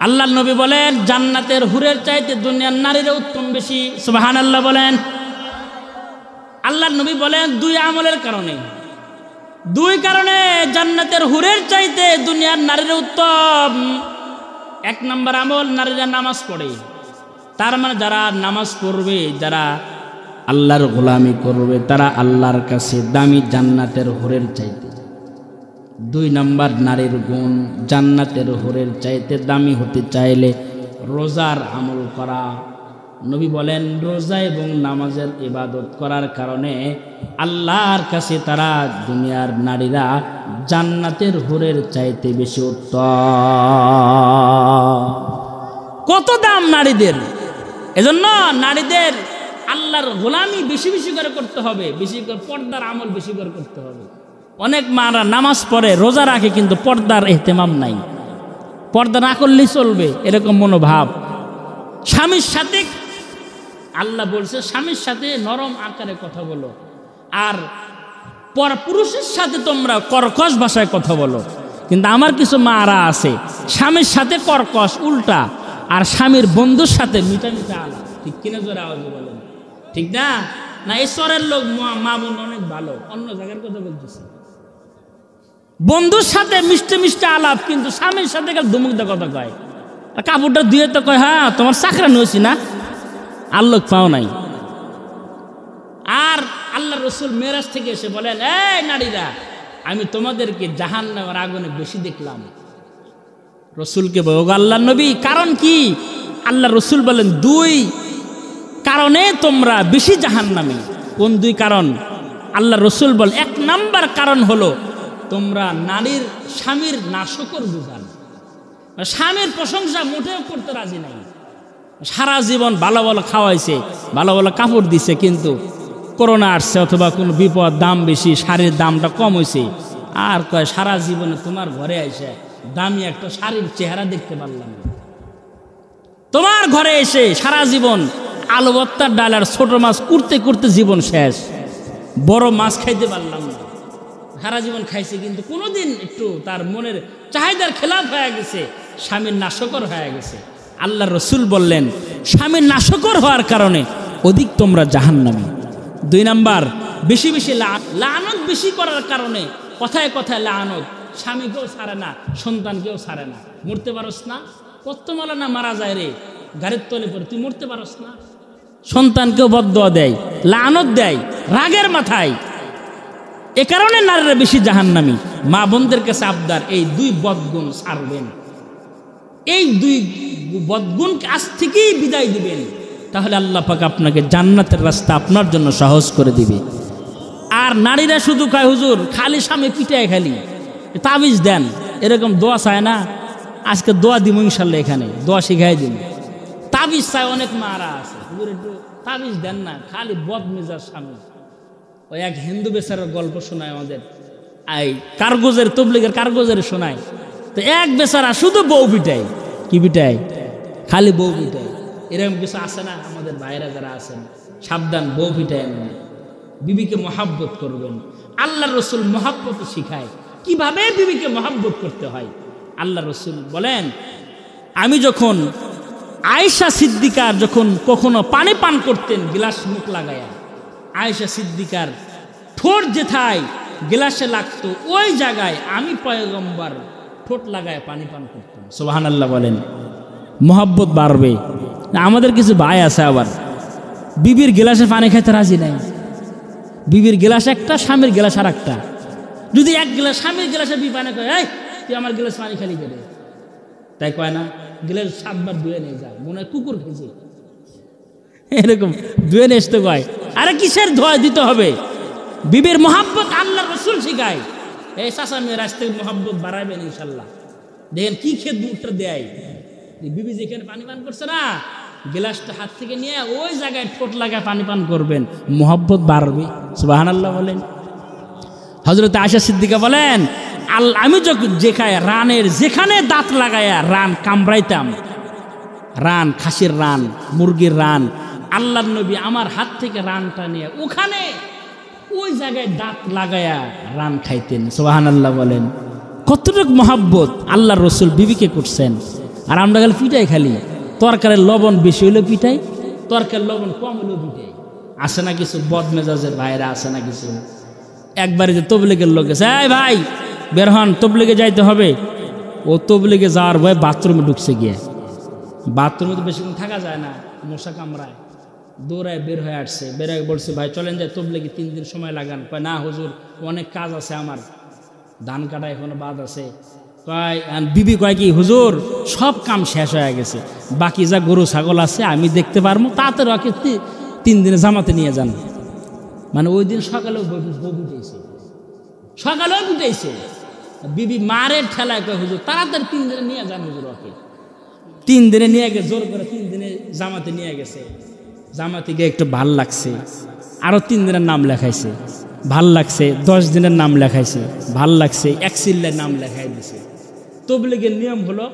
আল্লাহর নবী বলেন, জান্নাতের হুরের চাইতে দুনিয়ার নারীরা উত্তম বেশি। সুবহানাল্লাহ বলেন। আল্লাহর নবী বলেন, দুই আমলের কারণে, দুই কারণে জান্নাতের হুরের চাইতে দুনিয়ার নারীরা উত্তম। এক নম্বর আমল, নারীরা নামাজ পড়ে। তার মানে যারা নামাজ পড়বে, যারা আল্লাহর গোলামি করবে, তারা আল্লাহর কাছে দামি জান্নাতের হুরের চাইতে। দুই নম্বর নারীর গুণ, জান্নাতের হুরের চাইতে দামি হতে চাইলে রোজার আমল করা। নবী বলেন, রোজা এবং নামাজের ইবাদত করার কারণে আল্লাহর কাছে তারা দুনিয়ার নারীরা জান্নাতের হুরের চাইতে বেশি উত্তম। কত দাম নারীদের! এজন্য নারীদের আল্লাহর গোলামি বেশি বেশি করে করতে হবে, বেশি করে পর্দার আমল বেশি করে করতে হবে। অনেক মারা নামাজ পড়ে, রোজা রাখে, কিন্তু পর্দার এহতেমাম নাই, পর্দা না করলেই চলবে এরকম মনোভাব। স্বামীর সাথে আল্লাহ বলছে, স্বামীর সাথে নরম আকারে কথা বলো, আর পরপুরুষের সাথে তোমরা কর্কশ ভাষায় কথা বলো। কিন্তু আমার কিছু মারা আছে, স্বামীর সাথে কর্কশ উল্টা, আর স্বামীর বন্ধুর সাথে মিঠা মিঠা আলাপ। ঠিক কিনা জোরে আওয়াজে বলেন? ঠিক না? না এই চরের লোক মা বোন অনেক ভালো, অন্য জায়গার কথা বলতেছে। বন্ধুর সাথে মিষ্টি মিষ্টি আলাপ, কিন্তু স্বামীর সাথে ধুমুক দা কথা কয়, কাপড়টা ধুয়ে তো কয় হ্যাঁ তোমার চাকরা নিয়েছি না, আর লোক পাও নাই। আর আল্লাহ রসুল মেরাজ থেকে এসে বলেন, এই নারীরা, আমি তোমাদেরকে জাহান্নামের আগুনে বেশি দেখলাম। রসুলকে বলো আল্লাহ নবী কারণ কি? আল্লাহ রসুল বলেন, দুই কারণে তোমরা বেশি জাহান্নামী। কোন দুই কারণ? আল্লাহ রসুল বল, এক নাম্বার কারণ হলো তোমরা নারীর স্বামীর নাশকর বুঝান। স্বামীর প্রশংসা মোটেও করতে রাজি নাই, সারা জীবন ভালো ভালো খাওয়াইছে, ভালো ভালো কাপড় দিছে, কিন্তু করোনা আসছে অথবা কোনো বিপদ, দাম বেশি, শাড়ির দামটা কম হয়েছে, আর কয় সারা জীবনে তোমার ঘরে এসে দামি একটা শাড়ির চেহারা দেখতে পারলাম না। তোমার ঘরে এসে সারা জীবন আলু ভর্তার ডাল আর ছোট মাছ করতে করতে জীবন শেষ, বড় মাছ খাইতে পারলাম না। সারা জীবন খাইছে, কিন্তু কোনোদিন একটু তার মনের চাহিদার খেলাফ হয়ে গেছে, স্বামীর নাশকর হয়ে গেছে। আল্লাহ রসুল বললেন, স্বামীর নাশকর হওয়ার কারণে অধিক তোমরা জাহান্নামী। দুই নাম্বার, বেশি বেশি লানত বেশি করার কারণে, কথায় কথায় লানত, স্বামীকেও ছাড়ে না, সন্তানকেও ছাড়ে না। মরতে পারস না, কত্তমালা না মারা যায় রে, গাড়ির তলে পড়ে তুই মরতে পারস না। সন্তানকেও বদদোয়া দেয়, লানত দেয় রাগের মাথায়। এ কারণে নারীরা বেশি জাহান্নামী। মা বোনদের কাছে আবদার, এই দুই বদগুণ ছাড়বেন, এই দুই বদগুণ আজ থেকেই বিদায় দিবেন, তাহলে আল্লাহ পাক আপনাকে জান্নাতের রাস্তা আপনার জন্য সহজ করে দিবে। আর নারীরা শুধু কয় হুজুর খালি স্বামী পিটায়, খালি তাবিজ দেন, এরকম দোয়া চায় না। আজকে দোয়া দিব ইনশাল্লাহ, এখানে দোয়া শিখাই দিন। তাবিজ চায় অনেক মারা আছে, হুজুর একটু তাবিজ দেন না, খালি বদমেজাজ স্বামী। ওই এক হিন্দু বেচারার গল্প শোনায় আমাদের, এই কারগোজের তবলিগের কারগোজের শোনায়। তো এক বেচারা শুধু বউ পিটায়, কি পিটায়? খালি বউ পিটায়। এরকম কিছু আছে না? আমাদের ভাইরা যারা আছেন সাবধান, বউ পিটায় না, বিবিকে মহাব্বত করবেন। আল্লাহ রসুল মহাব্বত শিখায়, কিভাবে বিবিকে মহাব্বত করতে হয়। আল্লাহ রসুল বলেন, আমি যখন আয়েশা সিদ্দিকার যখন কখনো পানি পান করতেন গিলাস মুখ লাগায়া, আয়েশা সিদ্দিকার ঠোঁট যেথায় গিলাসে লাগতো ওই জায়গায় আমি পয়গম্বর ঠোঁট লাগায় পানি পান করতাম। সুবহানাল্লাহ বলেন, মহাব্বত বাড়বে। আমাদের কিছু ভাই আছে আবার বিবির গিলাসে পানি খাইতে রাজি নাই। বিবির গিলাস একটা, স্বামীর গিলাস আর একটা। যদি এক গিলাস স্বামীর গিলাসে বিবি পানি কয়, এই তুই আমার গিলাস পানি খালি করে, তাই কয় না, গিলাস 7 বার ধুয়ে নিয়ে যায়, মনে হয় কুকুর খেয়েছে, এরকম ধুয়ে নিয়ে আসতে কয়। আরে কিসের ধোয়া দিতে হবে? বিবির মহাব্বত আল্লাহ রসুল শিখায়। এই চাচা মেয়ের আসতে মহাব্বত বাড়াবেন ইনশাল্লাহ। দেখেন কি খেত মুখটা দেয়, বিবি যেখানে পানি পান করছে না, গিলাসটা হাত থেকে নিয়ে ওই জায়গায় ঠোঁট লাগায় পানি পান করবেন, মহাব্বত বাড়বে। সুবহানাল্লাহ বলেন। হযরত আয়েশা সিদ্দিকা বলেন, আমি যখন যেখানে দাঁত লাগায়া রান কামড়াইতাম, রান, খাসির রান, মুরগির রান, আল্লাহর নবী আমার হাত থেকে রানটা নিয়ে ওখানে ওই জায়গায় দাঁত লাগায়া রান খাইতেন। সুবহানাল্লাহ বলেন। কতটুকু মহাব্বত আল্লাহর রসুল বিবিকে করছেন। আর আমরা খালি পিটাই, খালি তরকারির লবণ বেশি হলে পিটাই, তরকারির লবণ কম হলেও পিটাই। আসে না কিছু বদমেজাজের ভাইরা, আসে না কিছু। একবারে যে তবলিগের লোক গেছে, এই ভাই বের হন, তবলিগে যাইতে হবে। ও তবলিগে যাওয়ার ভয় বাথরুমে ঢুকছে গিয়ে, বাথরুমে তো বেশিক্ষণ থাকা যায় না, মশা কামড়ায়, দৌড়ায় বের হয়ে আসছে। বের হয়ে বলছে, ভাই চলেন যায় তবলিগে, 3 দিন সময় লাগান। কয় না হুজুর অনেক কাজ আছে আমার, ধান কাটা এখনো বাদ আছে। কয় বিবি কয় কি হুজুর সব কাম শেষ হয়ে গেছে, বাকি যা গরু ছাগল আছে আমি দেখতে পারবো, তাতে রাখে 3 দিনে জামাতে নিয়ে যান। মানে ওই দিন সকালেও বউ বুঝেছে, সকালেও বুঝেছে। বিবি মারের ঠেলায় কয় হুজুর তাড়াতাড়ি 3 দিনে নিয়ে যান হুজুর, ওকে 3 দিনে নিয়ে গেছে, জোর করে 3 দিনে জামাতে নিয়ে গেছে। জামাতে গিয়ে একটু ভাল লাগছে, আরো 3 দিনের নাম লেখাইছে, ভাল লাগছে। 10 দিনের নাম লেখাইছে, ভাল লাগছে। 1 চিল্লার নাম লেখাই দিছে। তবলিগের নিয়ম হলো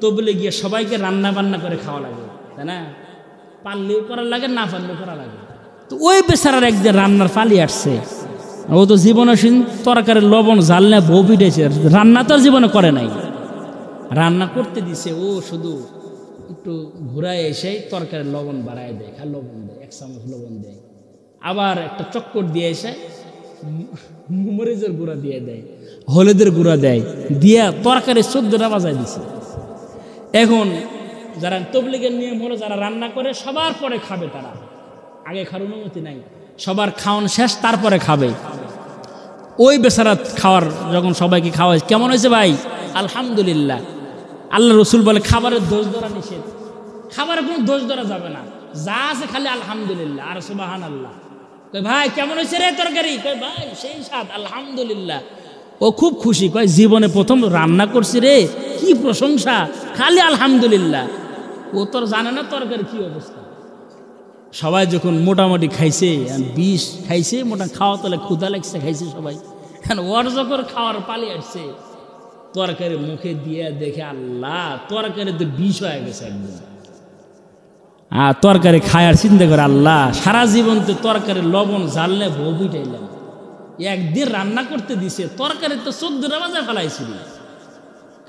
তবলিগে সবাইকে রান্না বান্না করে খাওয়া লাগে, তাই না? পারলেও করা লাগে, না পারলেও করা লাগে। তো ওই বেচারার একদিন রান্নার পালি আসছে, ও তো জীবনে তরকারির লবণ জাল না বউ পিটেছে, রান্না তো আর জীবনে করে নাই। রান্না করতে দিছে, ও শুধু একটু ঘুরায় এসে তরকারি লবণ বাড়ায় দেয়, খালি লবণ দেয়, 1 চামচ লবণ দেয়, আবার একটা চক্কর দিয়ে এসে মরিচের গুঁড়া দিয়ে দেয়, হলুদের গুঁড়া দেয়, দিয়া তরকারি 14টা বাজায় দিছে। এখন যারা তবলিগের নিয়ম হলো যারা রান্না করে সবার পরে খাবে, তারা আগে খাওয়ার অনুমতি নাই, সবার খাওয়ান শেষ তারপরে খাবে। ওই বেচারা খাওয়ার যখন সবাইকে খাওয়ায়, কেমন হয়েছে ভাই? আলহামদুলিল্লাহ। আল্লাহ রসুল বলে খাবারের দোষ ধরা নিষেধ, খাবারের কোনো দোষ ধরা যাবে না, যা আছে খালি আলহামদুলিল্লাহ আর সুবহানাল্লাহ। কই ভাই কেমন হয়েছে রে তরকারি? কই ভাই সেই স্বাদ, আলহামদুলিল্লাহ। ও খুব খুশি, কয় জীবনে প্রথম রান্না করছি রে, কি প্রশংসা, খালি আলহামদুলিল্লাহ। ও তোর জানে না তরকারি কি অবস্থা। সবাই যখন মোটামুটি খাইছে, 20 খাইছে, মোটা খাওয়া তোলে ক্ষুধা লাগছে, খাইছে সবাই। এখন ওর যখন খাওয়ার পালি আসছে, তরকারি মুখে দিয়ে দেখে আল্লাহ, তরকারি তো বিষ হয়ে গেছে একদম। আর তরকারি খায় আর চিন্তা করে আল্লাহ, সারা জীবন তো তরকারি লবণ ঝাললে বউ পিটাইলাম, একদিন রান্না করতে দিছে, তরকারি তো 14টা বাজে ফেলাইছিল,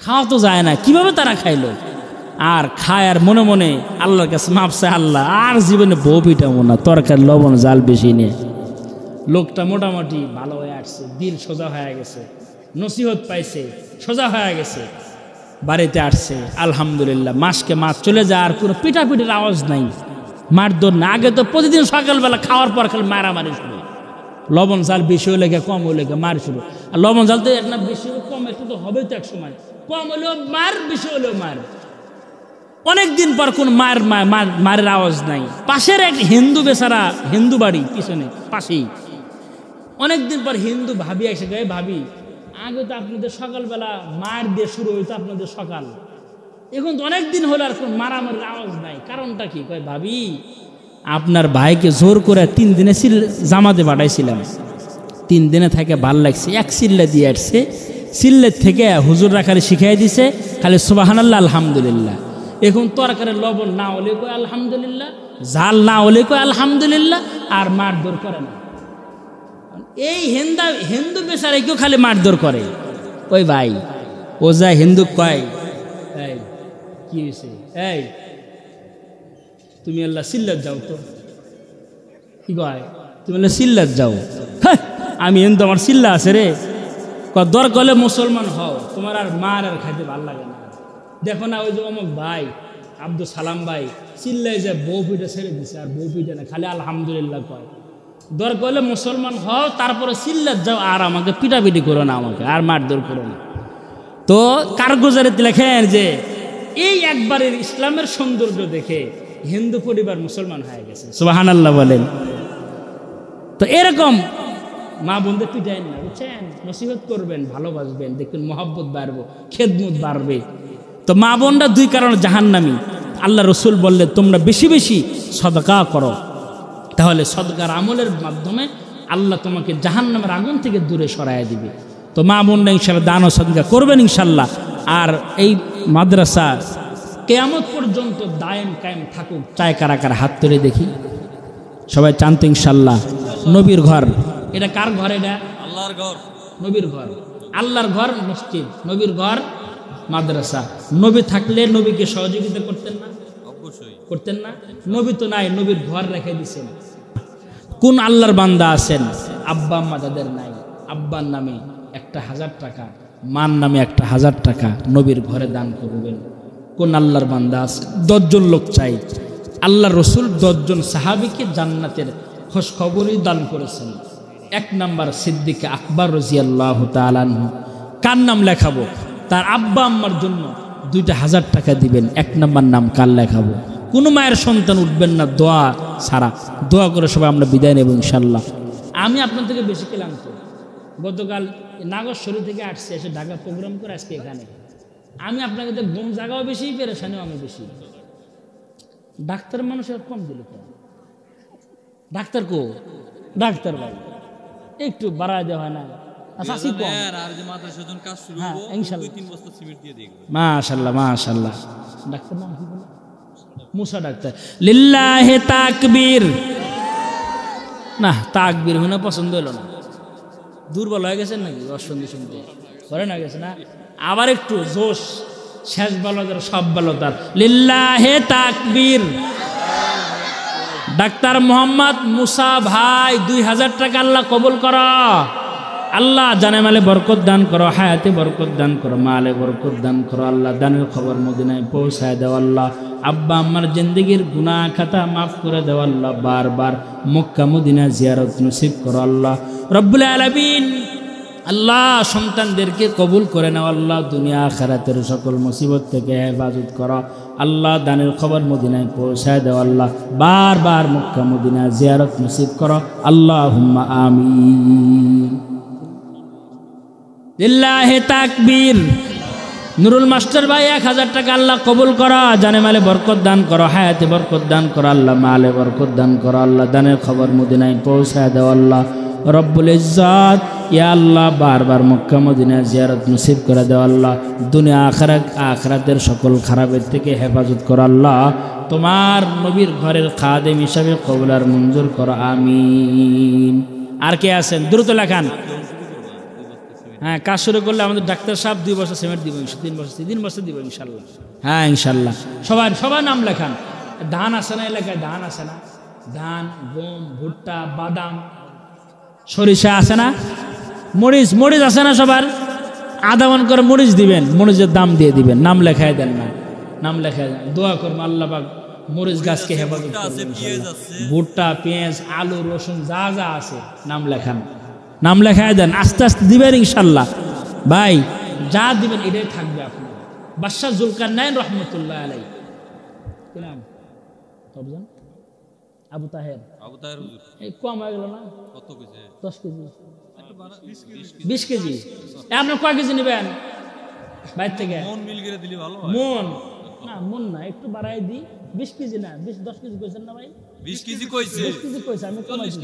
খাওয়া তো যায় না, কিভাবে তারা খাইলো? আর খায় আর মনে মনে আল্লাহর কাছে মাপ চায়, আল্লাহ আর জীবনে বউ পিটাবো না, তরকারি লবণ জাল বেশি নিয়ে। লোকটা মোটামুটি ভালো হয়ে আসছে, দিল সোজা হয়ে গেছে, নসিহত পাইছে, সোজা হয়ে গেছে, বাড়িতে আসছে আলহামদুলিল্লাহ। মাসকে মাস চলে যায়, আর কোনো পিটাপিটির আওয়াজ নাই, মারধর না। আগে তো প্রতিদিন সকালবেলা খাওয়ার পর খালি মারামারি শুরু, লবণ জাল বেশি হলে কম হলে মার শুরু। আর লবণ জাল তো একটা বেশি কম একটু তো হবে তো, এক সময় কম হলেও মার, বেশি হলেও মার। অনেকদিন পর কোন মারের আওয়াজ নাই। পাশের এক হিন্দু বেচারা, হিন্দু বাড়ি পিছনে পাশেই, অনেকদিন পর হিন্দু ভাবি এসে গায়ে, ভাবি আগে তো আপনাদের সকালবেলা মার দিয়ে শুরু হইতো আপনাদের সকাল, এখন তো অনেকদিন হলো আর কোন মারামারির আওয়াজ নাই, কারণটা কি? কয় ভাবি আপনার ভাইকে জোর করে 3 দিনে জামাতে পাঠাইছিলাম, 3 দিনে থেকে ভাল লাগছে, এক চিল্লা দিয়ে আসছে, চিল্লের থেকে হুজুররা খালি শিখাই দিছে খালি সুবহানাল্লাহ আলহামদুলিল্লাহ। এখন তরকারি লবণ না হলে কয় আলহামদুলিল্লাহ, ঝাল না হলে কয় আলহামদুলিল্লাহ, আর মারধর করে না। এই হিন্দু বেচারাকেও খালি মারধর করে। ওই ভাই ও যা হিন্দু কয়, এই কি হয়েছে, এই তুমি আল্লাহ সিল্লাত যাও তো, কি কয় তুমি আল্লাহ সিল্লাত যাও। আমি হিন্দু, আমার সিল্লা আছে রে। দরকার হলে মুসলমান হও, তোমার আর মার আর খাইতে ভাল লাগে না। দেখো না ওই যে অমুক ভাই আব্দুল সালাম ভাই চিল্লাই যে বউ পিঠা ছেড়ে দিছে, আর বউ পিঠা না, খালি আলহামদুলিল্লাহ কয়। দরকার হলে মুসলমান হও, তারপরে চিল্লাত যাও, আর আমাকে পিটাপিটি করো না, আমাকে আর মারধর করো না। তো কারগুজারিতে লেখেন যে এই একবারের ইসলামের সৌন্দর্য দেখে হিন্দু পরিবার মুসলমান হয়ে গেছে, সুবহানাল্লাহ বলেন। তো এরকম মা বোনদের পিটাইন না, বুঝছেন, নসিহত করবেন, ভালোবাসবেন, দেখবেন মহব্বত বাড়বে, খেদমত বাড়বে। তো মা বোনরা 2 কারণে জাহান্নামী। আল্লাহ রসুল বললে তোমরা বেশি বেশি সদকা করো, তাহলে সদকার আমলের মাধ্যমে আল্লাহ তোমাকে জাহান্নামের আগুন থেকে দূরে সরাইয়া দিবে। তো মা বোনরা ইনশাল্লাহ দান ও সদকা করবেন ইনশাল্লাহ। আর এই মাদ্রাসা কিয়ামত পর্যন্ত দায়েম কায়েম থাকুক, চায় কারা কারা হাত তুলে দেখি, সবাই চান তো ইনশাল্লাহ। নবীর ঘর, এটা কার ঘর? এটা আল্লাহর ঘর, নবীর ঘর। আল্লাহর ঘর মসজিদ, নবীর ঘর মাদ্রাসা। নবী থাকলে নবীকে সহযোগিতা করতেন না? অবশ্যই করতেন না। নবী তো নাই, নবীর ঘর রেখে দিছেন। কোন আল্লাহর বান্দা আছেন আব্বা আম্মা যাদের নাই, আব্বার নামে 1000 টাকা, মার নামে 1000 টাকা নবীর ঘরে দান করবেন? কোন আল্লাহর বান্দা আছে? 10 জন লোক চাই। আল্লাহ রসুল 10 জন সাহাবীকে জান্নাতের খোঁজ খবরই দান করেছেন। 1 নাম্বার সিদ্দিক আকবর রাদিয়াল্লাহু তাআলা আনহু। কার নাম লেখাবো? তার আব্বা আম্মার জন্য 2000 টাকা দিবেন। 1 নাম্বার নাম কার লেখাবো? কোনো মায়ের সন্তান উঠবেন না দোয়া ছাড়া। দোয়া করে সবাই আমরা বিদায় নেব ইনশাল্লাহ। আমি আপনার থেকে বেশি ক্লান্ত। গতকাল নাগরশরী থেকে আসছে, এসে ঢাকা প্রোগ্রাম করে আজকে এখানে। আমি আপনাকে তো ঘুম জাগাও বেশি, পেরেশানিও আমি বেশি। ডাক্তার মানুষের কম দিল কেন? ডাক্তার কো? ডাক্তার ভাই একটু বাড়ায় দেওয়া হয় না? মাশাআল্লাহ মাশাআল্লাহ। ডাক্তার নাম কি বলে? মুসা ডাক্তার। লিল্লাহে তাকবীর। না তাকবীর হইনা পছন্দ হলো না, দুর্বল হয়ে গেছেন নাকি? অসন্ধি শুনতে করে না গেছে না? আবার একটু জোশ শেষ ভালো তার, সব ভালো তার। লিল্লাহে তাকবীর। ডাক্তার মোহাম্মদ মুসা ভাই 2000 টাকা আল্লাহ কবুল করো। আল্লাহ জানে মালে বরকত দান করো, হায়াতে বরকত দান করো, মালে বরকত দান করো। আল্লাহ দানের খবর মদিনায় পৌঁছায় দাও। আল্লাহ আব্বা আম্মার জিন্দেগির গুনাহ খাতা মাফ করে দাও। আল্লাহ বারবার মক্কা মদিনা জিয়ারত নসিব করো। আল্লাহ রব্বুল আলামিন আল্লাহ সন্তানদেরকে কবুল করে নাও। আল্লাহ দুনিয়া আখিরাতের সকল মুসিবত থেকে হেফাজত করো। আল্লাহ দানের খবর মদিনায় পৌঁছায় দাও। আল্লাহ বারবার মক্কা মদিনা জিয়ারত নসিব করো। আল্লাহুম্মা আমিন। লিল্লাহি তাকবীর। নুরুল মাস্টার ভাই 1000 টাকা আল্লাহ কবুল করো। জানে মালে বরকত দান করো, হায়াতে বরকত দান করো। আল্লাহ মালে বরকত দান করো। আল্লাহ দানের খবর মদিনায় পৌঁছায় দাও। আল্লাহ রব্বুল ইজ্জত ইয়া আল্লাহ বারবার মক্কা মদিনা জিয়ারত নসিব করে দাও। আল্লাহ দুনিয়া আখিরাতের সকল খারাপের থেকে হেফাজত করো। আল্লাহ তোমার নবীর ঘরের খাদেম হিসাবে কবুল আর মঞ্জুর করো। আমিন। আর কে আছেন দ্রুত লেখান। হ্যাঁ, কাজ শুরু করলে আমাদের ডাক্তার সাহেব 2 বছর সিমেন্ট দিব, 3 বছর দিব ইনশাল্লাহ। হ্যাঁ ইনশাল্লাহ। সবার নাম লেখান। ধান আছে না এলাকায়? ধান আছে না? ধান, গম, ভুট্টা, বাদাম, সরিষা আছে না? মরিচ আছে না সবার? আধা মন করে মরিচ দিবেন, মরিচের দাম দিয়ে দিবেন। নাম লেখায় দেন না, নাম লেখায় দেন। দোয়া করবো আল্লাহ পাক মরিচ গাছকে হেফাজত করবেন। ভুট্টা, পেঁয়াজ, আলু, রসুন যা যা আছে নাম লেখান, নাম লেখায় দেন। আস্তে আস্তে দিবেন ইনশাল্লাহ। ভাই যা দিবেন এটাই থাকবে আপনার। বাদশাহ জুলকারনাইন রহমতুল্লাহ আলাইহি কি নাম? আবু তাহের। এই কম হয়ে গেল না? কত কেজি? 10 KG, 20 KG. আপনি কয় কেজি নেবেন বাইর থেকে? মন মিল করে দিলে ভালো হয়। মন না, একটু বাড়াই দিই। 20 কেজি না, 10 কেজি কইছেন না ভাই? 20 কেজি কইছে। 20 কেজি কইছে, আমি 40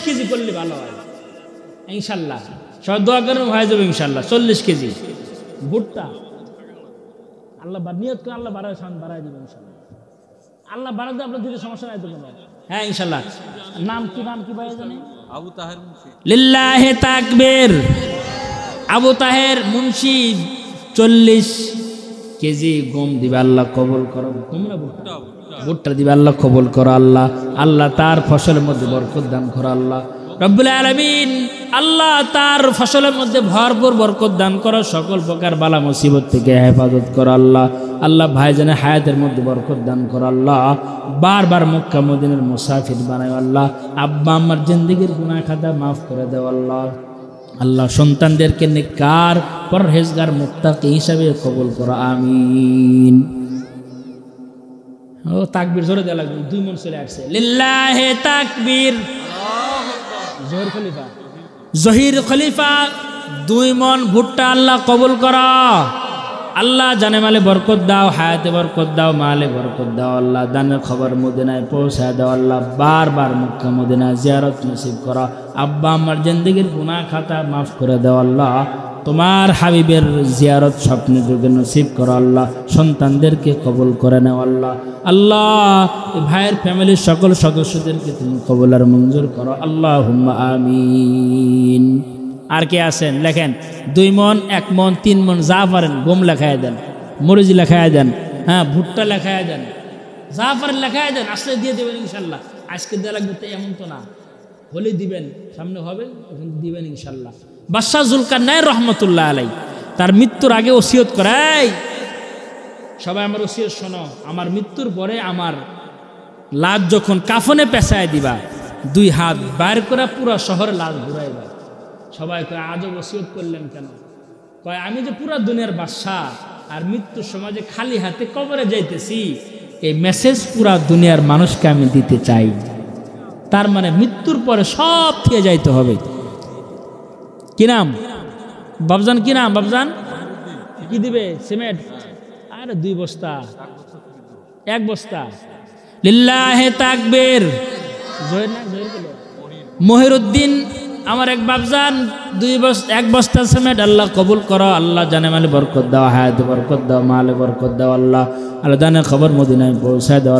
কেজি করলে ভালো হয় ইনশাল্লাহ। সব দোয়া করেন হয়ে যাবে ইনশাল্লাহ। 40 কেজি ভুট্টা আল্লাহ নিয়ত করে আল্লাহ বাড়ায় দিবেন ইনশাল্লাহ। আল্লাহ বাড়াতে আপনার দিতে সমস্যা নাই তো কোনো। হ্যাঁ ইনশাল্লাহ। নাম কি ভাই জানেন? আবু তাহের মুন্সি। লিল্লাহি তাকবীর। আবু তাহের মুন্সি 40 কেজি গম দিবে, আল্লাহ কবুল করো। গম না ভুট্টা দিবে, আল্লাহ কবুল করো। আল্লাহ তার ফসলের মধ্যে বরকত দান করো। আল্লাহ রব্বুল আলামিন আল্লাহ তার ফসলের মধ্যে ভরপুর বরকত দান করো। সকল প্রকার বালা মুসিবত থেকে হেফাজত করো। আল্লাহ ভাইজানের হায়াতের মধ্যে বরকত দান করো। আল্লাহ বারবার মক্কা মদিনার মুসাফির বানায়। আল্লাহ আব্বা আম্মার জিন্দেগির গুনাহ খাতা মাফ করে দাও। আল্লাহ সন্তানদেরকে নেককার পরহেজগার মুত্তাকি হিসাবে কবুল করো। আমিন। ও তাকবীর জোরে দেওয়া লাগবে। 2 মন চলে আসছে। লিল্লাহি তাকবীর। জহির খলিফা 2 মন ভুট্টা আল্লাহ কবুল করো। আল্লাহ জানে মালে বরকত দাও, হায়াতে বরকত দাও, মালে বরকত দাও। আল্লাহ দানের খবর মদিনায় পৌঁছায় দাও। আল্লাহ বারবার মক্কা মদিনা জিয়ারত নসিব করো। আব্বা আম্মার জিন্দেগির গুনাহ খাতা মাফ করে দাও। আল্লাহ তোমার হাবিবের জিয়ারত স্বপ্নে যুগে নসিব করো। আল্লাহ সন্তানদেরকে কবুল করে নাও। আল্লাহ ভাইয়ের ফ্যামিলির সকল সদস্যদেরকে তুমি কবুল আর মঞ্জুর করো। আল্লাহুম্মা আমিন। আর কে আছেন লেখেন। 2 মন, 1 মন, 3 মন যা পারেন। গম লেখায় দেন, মরিচ লেখায় দেন, হ্যাঁ ভুট্টা লেখায় দেন, যা পারেন লেখায় দেন। আসলে দিয়ে দেবেন ইনশাল্লাহ। আজকে দেওয়া লাগবে তো এমন তো না, হলে দিবেন, সামনে হবে ওখানে দিবেন ইনশাল্লাহ। বাদশাহ জুলকারনাইন রহমতুল্লাহ আলাইহি তার মৃত্যুর আগে ওসিয়ত করাই, সবাই আমার ওসিয়ত শোনো, আমার মৃত্যুর পরে আমার লাশ যখন কাফনে পেঁচায় দিবা, 2 হাত বাইর করে পুরা শহরে লাশ ঘুরাইবা। সবাই কয় আজও ওসিয়ত করলেন কেন? কয় আমি যে পুরা দুনিয়ার বাদশাহ আর মৃত্যুর সময় যে খালি হাতে কবরে যাইতেছি, এই মেসেজ পুরা দুনিয়ার মানুষকে আমি দিতে চাই। তার মানে মৃত্যুর পরে সব থেকে যাইতে হবে। কি নাম বাবজান? কি নাম বাবজান? কি দিবে? সিমেন্ট? আরে 2 বস্তা, 1 বস্তা। লিল্লাহি তাকবীর। মহিরুদ্দিন আমার এক বাবজান 1 বস্তা সিমেন্ট আল্লাহ কবুল করো। আল্লাহ জানে মালে বরকত দাও, হায়াতে বরকত দাও, মালে বরকত দাও। আল্লাহ দানের খবর মদিনায় পৌঁছায় দাও।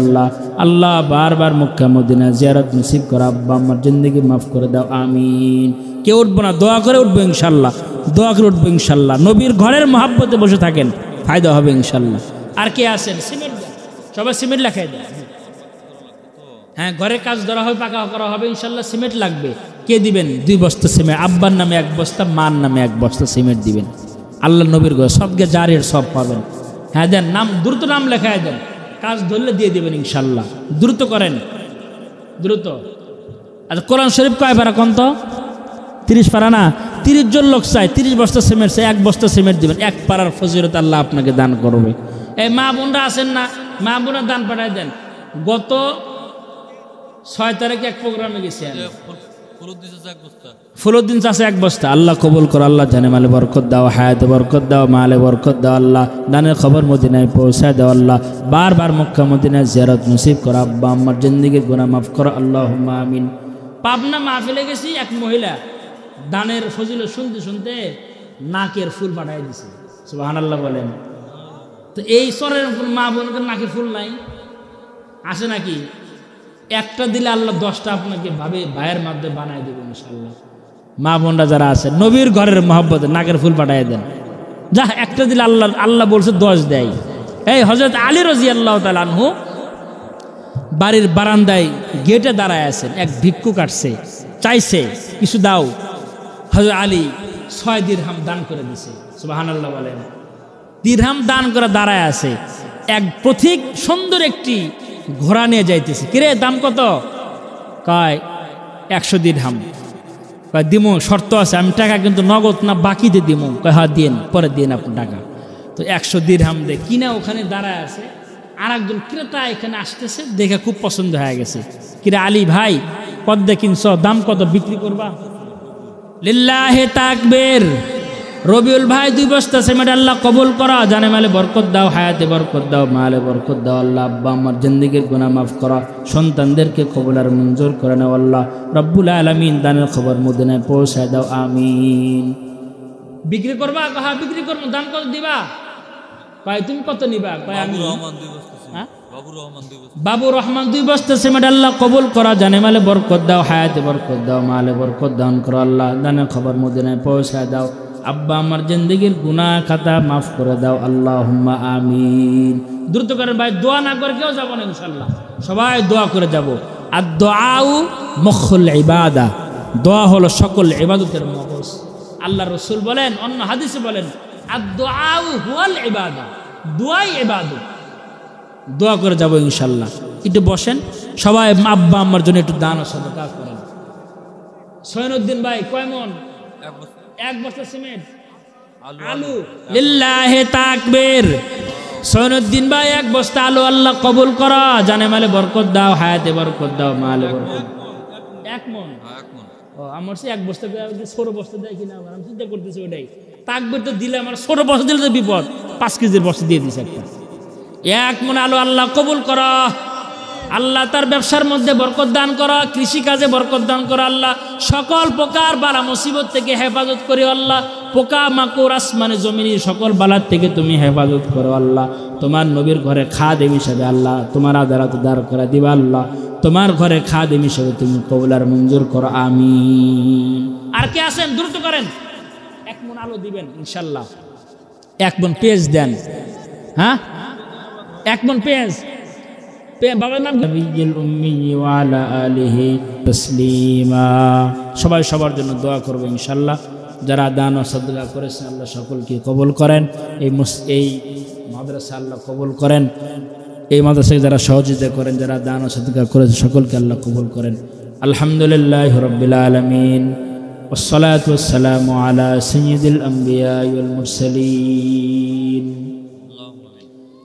আল্লাহ বারবার মক্কা মদিনা জিয়ারত নসিব করো। আব্বা আমার জিন্দেগি মাফ করে দাও। আমিন। কেউ উঠবো না, দোয়া করে উঠবো ইনশাল্লাহ, দোয়া করে উঠবো ইনশাল্লাহ। নবীর ঘরের মহাব্বতে বসে থাকেন। ফায়দা হবে ইনশাল্লাহ। আর কে আছেন? সিমেন্ট দেন, সবাই সিমেন্ট লেখাই দেন। হ্যাঁ, ঘরের কাজ ধরা হবে, পাকা করা হবে ইনশাল্লাহ। সিমেন্ট লাগবে, কে দিবেন? 2 বস্তা সিমেন্ট, আব্বার নামে 1 বস্তা, মার নামে 1 বস্তা সিমেন্ট দিবেন। আল্লাহ নবীর ঘর সবকে জারের সব পাবেন। হ্যাঁ দেন, নাম দ্রুত নাম লেখায় দেন, কাজ ধরলে দিয়ে দিবেন ইনশাল্লাহ। দ্রুত করেন, দ্রুত। আচ্ছা, কোরআন শরীফ কয় পারা কোন তো? 30 পারা না? 30 জন লোক চাই, 30 বস্তা সিমেন্ট চাই, 1 বস্তা সিমেন্ট দিবেন। 1 পারার ফজিলত আল্লাহ আপনাকে দান করবে। এই মা বোনরা আছেন না, মা বোনরা দান পাঠায় দেন। গত 6 তারিখে এক প্রোগ্রামে গেছি, ফুলুদ্দিন চাষে 1 বস্তা। আল্লাহ কবুল করো, আল্লাহ জানে মালে বরকত দাও, হায়াতে বরকত দাও, মালে বরকত দাও। আল্লাহ দানের খবর মদিনায় পৌঁছায় দাও। আল্লাহ বারবার মক্কা মদিনায় জিয়ারত নসিব করো। আব্বা আম্মার জিন্দেগির গুনাহ মাফ করো, আল্লাহুম্মা আমিন। পাবনা মাহফিলে গেছি, এক মহিলা দানের ফজিলত শুনতে শুনতে নাকের ফুল পাঠাই দিছে। সুবহানাল্লাহ বলেন। তো এই সরের মা বোনকে নাকের ফুল নাই, আসে নাকি? একটা দিলে আল্লাহ 10টা আপনাকে ভাইয়ের মাধ্যমে বানায় দেবে ইনশাআল্লাহ। মা বোনরা যারা আছে, নবীর ঘরের মহব্বতে নাকের ফুল পাঠায় দেন। যা একটা দিলে আল্লাহ বলছে 10 দেয়। এই হযরত আলী রাদিয়াল্লাহু তাআলা আনহু বাড়ির বারান্দায় গেটে দাঁড়ায় আছেন, এক ভিক্ষুক আসছে, চাইছে কিছু দাও। হযরত আলী 6 দিরহাম দান করে দিছে। সুবহানাল্লাহ বলেন। দিরহাম দান করে দাঁড়ায় আছে। এক পথিক সুন্দর একটি ঘোড়া নিয়ে যাইতেছে। কিরে, দাম কত? কয় 100 দিরহাম। কয় দিমু, শর্ত আছে, আমি টাকা কিন্তু নগদ না বাকিতে দিমু। কয় হ্যাঁ দিন, পরে দিন আপনি টাকা। তো 100 দিরহাম দে কিনা ওখানে দাঁড়ায় আছে। আর একজন ক্রেতা এখানে আসতেছে, দেখে খুব পছন্দ হয়ে গেছে। কিরে আলী ভাই, কত দিয়ে কিনছ, দাম কত, বিক্রি করবা? লিল্লাহি তাকবীর। রবিউল ভাই 2 বস্তা সিমেন্ট, আল্লাহ কবুল করো, জানে মালে বরকত দাও, হায়াতে বরকত দাও, মালে বরকত দাও। আল্লাহ আব্বা আমার জিন্দেগির গুনাহ মাফ করো, সন্তানদেরকে কবুল আর মঞ্জুর করে নাও। আল্লাহ রব্বুল আলামিন দানের খবর মদিনায় পৌঁছায় দাও, আমিন। বিক্রি করবা? হ্যাঁ বিক্রি করবো। দাম কত দিবা? কয় তুমি কত নিবা? কয় আমি বাবু রহমান 2 বস্তা সিমেন্ট, আল্লাহ কবুল করা, জানে মালে বরকত দাও, হায়াতে বরকত দাও, মালে বরকত দান করো। আল্লাহ দানের খবর মদিনায় পৌঁছায় দাও। আব্বা আমার জিন্দেগির গুনাহ খাতা মাফ করে দাও, আল্লাহুম্মা আমিন। দ্রুত করে ভাই, দোয়া না করে কেউ যাবো না ইনশাআল্লাহ, সবাই দোয়া করে যাব। আর দোয়াউ মুখুল ইবাদা, দোয়া হলো সকল ইবাদতের মগজ। আল্লাহ রাসূল বলেন, অন্য হাদিসে বলেন, আর দোয়াউ হুয়াল ইবাদা, দোয়াই ইবাদত। দোয়া করে যাব ইনশাআল্লাহ। একটু বসেন সবাই, আব্বা আমার জন্য একটু দান ও সাদাকা করেন। সৈনুদ্দিন ভাই কয় মন? 1 বস্তা সিমেন্ট, আলু। লিল্লাহি তাকবীর। সৈনুদ্দিন ভাই 1 বস্তা আলু, আল্লাহ কবুল করো, জানে মালে বরকত দাও, হায়াতে বরকত দাও, মালে বরকত। 1 মন? ও আমার সে 1 বস্তা ছোট বস্তা দেয় কিনা, আমি চিন্তা করতেছি ওটাই। তাকবীর তো দিলে, আমার ছোট বস্তা দিলে তো বিপদ। 5 কেজির বস্তা দিয়ে দিছে একটা। 1 মন আলু আল্লাহ কবুল করো। আল্লাহ তার ব্যবসার মধ্যে বরকত দান করো, কৃষিকাজে বরকত দান করো। আল্লাহ সকল প্রকার বালা মুসিবত থেকে হেফাজত করি। আল্লাহ পোকা মাকড় আসমানে জমিনে সকল বালার থেকে তুমি হেফাজত করো। আল্লাহ তোমার নবীর ঘরে খাদেম হিসেবে আল্লাহ তোমার আদালত দাঁড় করে দিবা। আল্লাহ তোমার ঘরে খাদেম হিসেবে তুমি কবুল আর মঞ্জুর করো, আমিন। আর কে আছেন? দ্রুত করেন। 1 মন আলু দিবেন ইনশাআল্লাহ। 1 মন পেঁয়াজ দেন। হ্যাঁ, 1 মন পেঁয়াজ। বাবার নাম নবিয়ুল উম্মি ওয়া আলা আলিহি তাসলিমা। সবাই সবার জন্য দোয়া করবে ইনশাআল্লাহ। যারা দান ও সাদকা করেছেন আল্লাহ সকলকে কবুল করেন। এই মাদ্রাসা আল্লাহ কবুল করেন। এই মাদ্রাসায় যারা সহযোগিতা করেন, যারা দান ও সাদকা করেছেন সকলকে আল্লাহ কবুল করেন। আলহামদুলিল্লাহি রাব্বিল আলামিন, ওয়াসসালাতু ওয়াসসালামু আলা সাইয়্যিদিল আমবিয়া ওয়াল মুরসালিন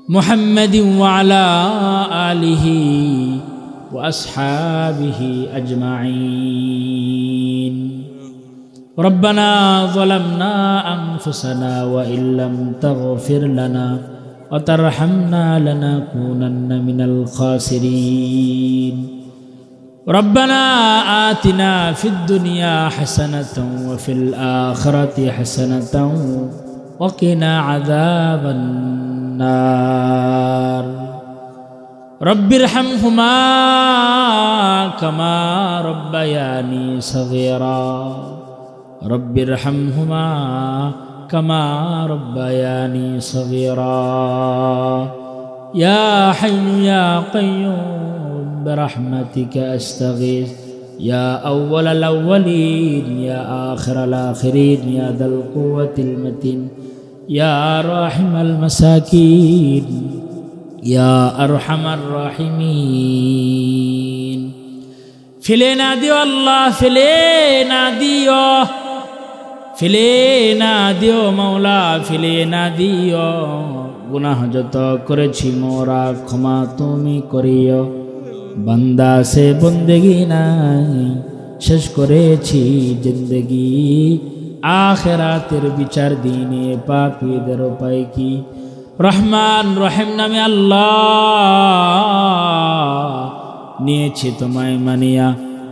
محمد وعلى آله وأصحابه أجمعين. ربنا ظلمنا أنفسنا وإن لم تغفر لنا وترحمنا لنكونن من الخاسرين. ربنا آتنا في الدنيا حسنة وفي الآخرة حسنة وقنا عذاب النار. رب ارحمهما كما ربياني صغيرا. رب ارحمهما كما ربياني صغيرا يا حي يا قيوم برحمتك أستغيث يا أول الأولين يا آخر الآخرين يا ذا القوة المتين يا راحم المساكين يا أرحم الراحمين فيلنا ديو الله فيلنا দিও মাওলা ফিলেনা দিও গুনাহ যত করেছি মোরা ক্ষমা তুমি করিও বান্দা সে বন্দেগি নাই শেষ করেছি জিন্দেগি আখিরাতের বিচার দিনে পাপীদের উপায় কি রহমান রহিম নামে আল্লাহ নিয়েছি তোমায় মানিয়া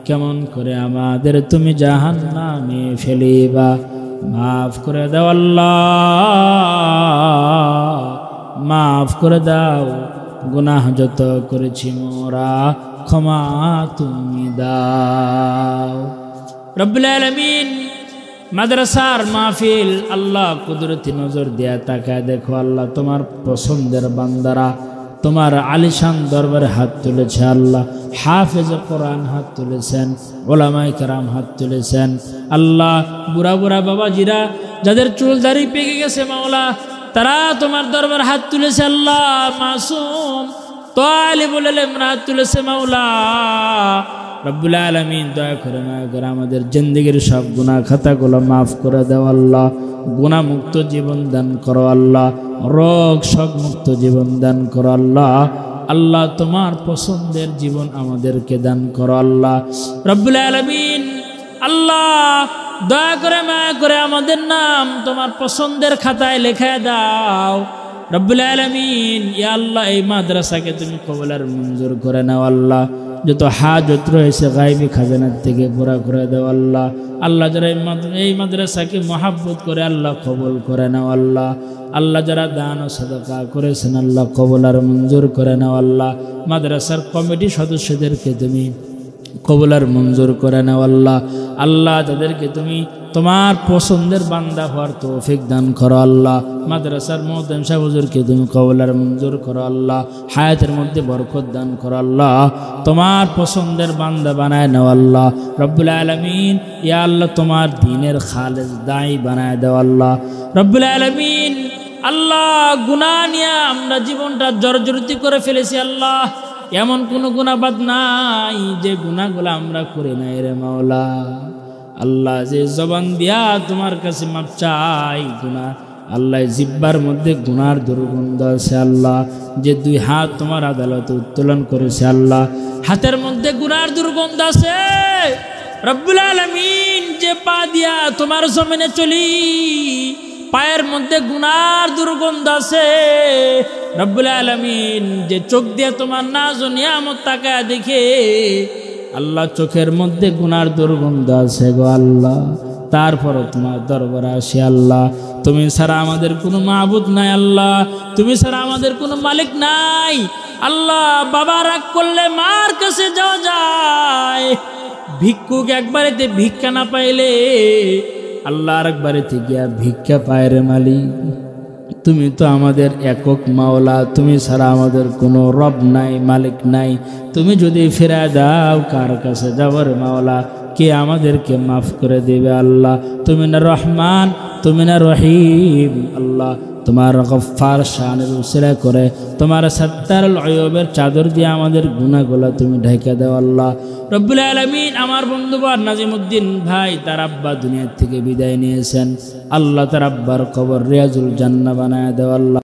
কেমন করে আমাদের তুমি জাহান্নামে ফেলিবা মাফ করে দাও আল্লাহ মাফ করে দাও গুনাহ যত করেছি মোরা ক্ষমা তুমি দাও রব্বুল আলামিন মাদ্রাসার মাহফিল আল্লাহ কুদরতি নজর দিয়া তাকায় দেখো আল্লাহ তোমার পছন্দের বান্দারা তোমার আলিশান দরবারে হাত তুলেছে আল্লাহ হাফেজ কোরআন হাত তুলেছেন ওলামায়ে কেরাম হাত তুলেছেন আল্লাহ বুড়া বুড়া বাবাজিরা যাদের চুল দাড়ি পেকে গেছে মাওলা তারা তোমার দরবারে হাত তুলেছে আল্লাহ মাসুম তালিবুল ইলম হাত তুলেছে মাওলা রব্বুল আলামিন দয়া করে মায়া করে আমাদের জিন্দেগির সব গুনাহ খাতাগুলো মাফ করে দাও আল্লাহ গুনাহ মুক্ত জীবন দান করো আল্লাহ রোগ শোক মুক্ত জীবন দান করো আল্লাহ আল্লাহ তোমার পছন্দের জীবন আমাদেরকে দান করো আল্লাহ রব্বুল আলামিন আল্লাহ দয়া করে মায়া করে আমাদের নাম তোমার পছন্দের খাতায় লেখা দাও রব্বুল আলামিন ইয়া আল্লাহ এই মাদ্রাসাকে তুমি কবুল আর মঞ্জুর করে নাও আল্লাহ যত হাজত রয়েছে গায়বী খাজানার থেকে পুরা করে দাও আল্লাহ আল্লাহ যারা এই মাদ্রাসাকে মহাব্বত করে আল্লাহ কবুল করে নাও আল্লাহ আল্লাহ যারা দান ও সাদাকা করেছেন আল্লাহ কবুল আর মঞ্জুর করে নাও আল্লাহ মাদ্রাসার কমিটি সদস্যদেরকে তুমি কবুল আর মঞ্জুর করে নাও আল্লাহ আল্লাহ তাদেরকে তুমি তোমার পছন্দের বান্দা হওয়ার তৌফিক দান করো আল্লাহ মাদ্রাসার মুআদ্দিন সাহেব হুজুরকে তুমি কবুল আর মঞ্জুর করো আল্লাহ হায়াতের মধ্যে বরকত দান করো আল্লাহ তোমার পছন্দের বান্দা বানায় নাও আল্লাহ রব্বুল আলামিন ইয়া আল্লাহ তোমার দ্বীনের খালেস দাঈ বানায় দাও আল্লাহ রব্বুল আলামিন আল্লাহ গুনাহ নিয়ে আমরা জীবনটা জর্জরিত করে ফেলেছি আল্লাহ এমন কোন গুনাহবাদ নাই যে গুনাহগুলো আমরা করি নাই রে মাওলা আল্লাহ যে জবান দিয়া তোমার কাছে মাপ চাই গুনাহ আল্লাহ জিব্বার মধ্যে গুনার দুর্গন্ধ আছে আল্লাহ যে দুই হাত তোমার আদালতে উত্তোলন করেছে আল্লাহ হাতের মধ্যে গুনার দুর্গন্ধ আছে রব্বুল আলামিন যে পা দিয়া তোমার জমিনে চলি পায়ের মধ্যে গুনার দুর্গন্ধ আছে রব্বুল আলামিন যে চোখ দিয়ে তোমার নাজ ও নিয়ামত তাকায় দেখে আল্লাহ চোখের মধ্যে গুনার দুর্গন্ধ আছে গো আল্লাহ তারপরও তোমার দরবারে আসি আল্লাহ তুমি ছাড়া আমাদের কোনো মাবুদ নাই আল্লাহ তুমি ছাড়া আমাদের কোনো মালিক নাই আল্লাহ বাবা রাগ করলে মার কাছে যাওয়া যায় ভিক্ষুক একবারেতে ভিক্ষা না পাইলে আল্লাহ আরেকবারেতে গিয়া ভিক্ষা পায় রে মালিক তুমি তো আমাদের একক মাওলা তুমি ছাড়া আমাদের কোনো রব নাই মালিক নাই তুমি যদি ফিরায় দাও কার কাছে যাবার মাওলা কে আমাদেরকে মাফ করে দেবে আল্লাহ তুমি না রহমান তুমি না রহিম আল্লাহ তোমার গফফার শানের উসিলা করে তোমার সত্তারুল উয়ুবের চাদর দিয়ে আমাদের গুনাহগুলো তুমি ঢেকে দাও আল্লাহ রব্বুল আলামিন আমার বন্ধু নাজিমউদ্দিন ভাই তার আব্বা দুনিয়া থেকে বিদায় নিয়েছেন আল্লাহ তার আব্বার কবর রিয়াজুল জান্নাহ বানায় দাও আল্লাহ।